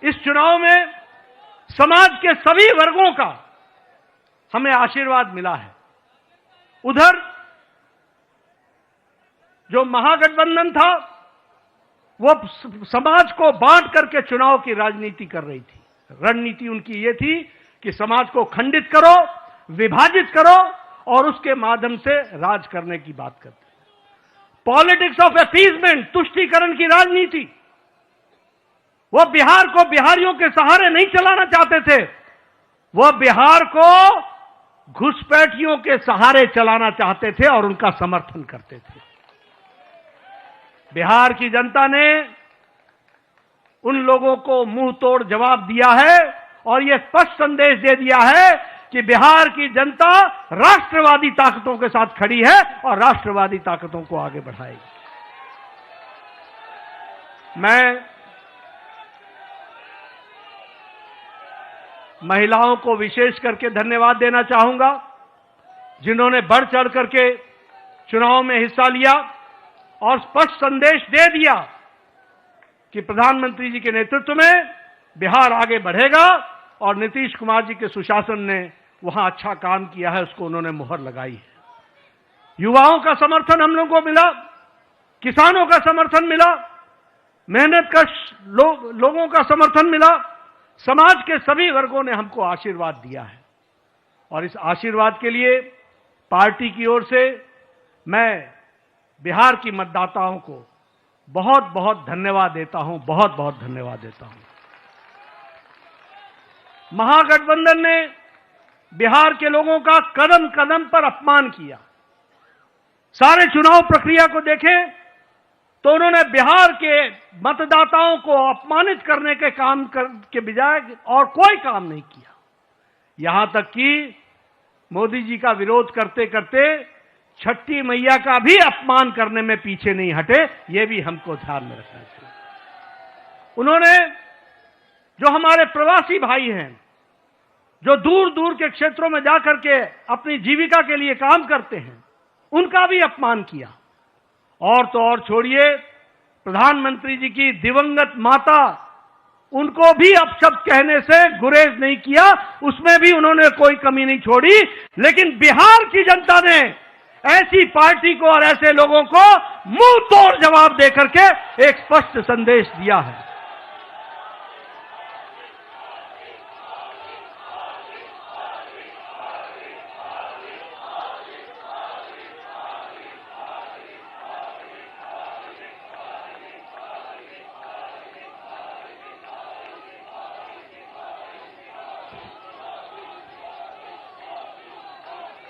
इस चुनाव में समाज के सभी वर्गों का हमें आशीर्वाद मिला है। उधर जो महागठबंधन था वो समाज को बांट करके चुनाव की राजनीति कर रही थी। रणनीति उनकी ये थी कि समाज को खंडित करो, विभाजित करो और उसके माध्यम से राज करने की बात करते। पॉलिटिक्स ऑफ अपीजमेंट, तुष्टीकरण की राजनीति। वो बिहार को बिहारियों के सहारे नहीं चलाना चाहते थे, वो बिहार को घुसपैठियों के सहारे चलाना चाहते थे और उनका समर्थन करते थे। बिहार की जनता ने उन लोगों को मुंह तोड़ जवाब दिया है और यह स्पष्ट संदेश दे दिया है कि बिहार की जनता राष्ट्रवादी ताकतों के साथ खड़ी है और राष्ट्रवादी ताकतों को आगे बढ़ाएगी। मैं महिलाओं को विशेष करके धन्यवाद देना चाहूंगा, जिन्होंने बढ़ चढ़ करके चुनाव में हिस्सा लिया और स्पष्ट संदेश दे दिया कि प्रधानमंत्री जी के नेतृत्व में बिहार आगे बढ़ेगा और नीतीश कुमार जी के सुशासन ने वहां अच्छा काम किया है, उसको उन्होंने मुहर लगाई है। युवाओं का समर्थन हम लोगों को मिला, किसानों का समर्थन मिला, मेहनत का लोगों का समर्थन मिला। समाज के सभी वर्गों ने हमको आशीर्वाद दिया है और इस आशीर्वाद के लिए पार्टी की ओर से मैं बिहार की मतदाताओं को बहुत बहुत धन्यवाद देता हूं, बहुत बहुत धन्यवाद देता हूं। महागठबंधन ने बिहार के लोगों का कदम कदम पर अपमान किया। सारे चुनाव प्रक्रिया को देखें तो उन्होंने बिहार के मतदाताओं को अपमानित करने के काम के बजाय और कोई काम नहीं किया। यहां तक कि मोदी जी का विरोध करते करते छठी मैया का भी अपमान करने में पीछे नहीं हटे। यह भी हमको ध्यान में रखना चाहिए। उन्होंने जो हमारे प्रवासी भाई हैं, जो दूर दूर के क्षेत्रों में जाकर के अपनी जीविका के लिए काम करते हैं, उनका भी अपमान किया। और तो और छोड़िए, प्रधानमंत्री जी की दिवंगत माता, उनको भी अपशब्द कहने से गुरेज नहीं किया, उसमें भी उन्होंने कोई कमी नहीं छोड़ी। लेकिन बिहार की जनता ने ऐसी पार्टी को और ऐसे लोगों को मुंह तोड़ जवाब देकर के एक स्पष्ट संदेश दिया है।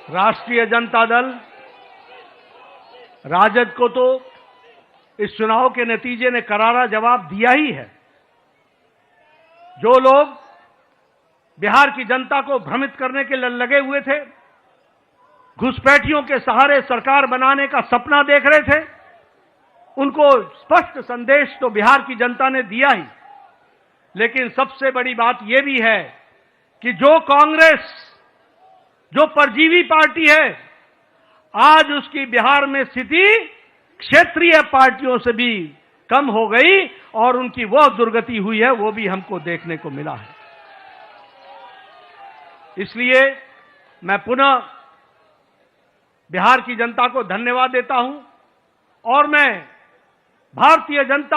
राष्ट्रीय जनता दल राजद को तो इस चुनाव के नतीजे ने करारा जवाब दिया ही है। जो लोग बिहार की जनता को भ्रमित करने के लिए लगे हुए थे, घुसपैठियों के सहारे सरकार बनाने का सपना देख रहे थे, उनको स्पष्ट संदेश तो बिहार की जनता ने दिया ही। लेकिन सबसे बड़ी बात यह भी है कि जो कांग्रेस, जो परजीवी पार्टी है, आज उसकी बिहार में स्थिति क्षेत्रीय पार्टियों से भी कम हो गई और उनकी वह दुर्गति हुई है, वो भी हमको देखने को मिला है। इसलिए मैं पुनः बिहार की जनता को धन्यवाद देता हूं और मैं भारतीय जनता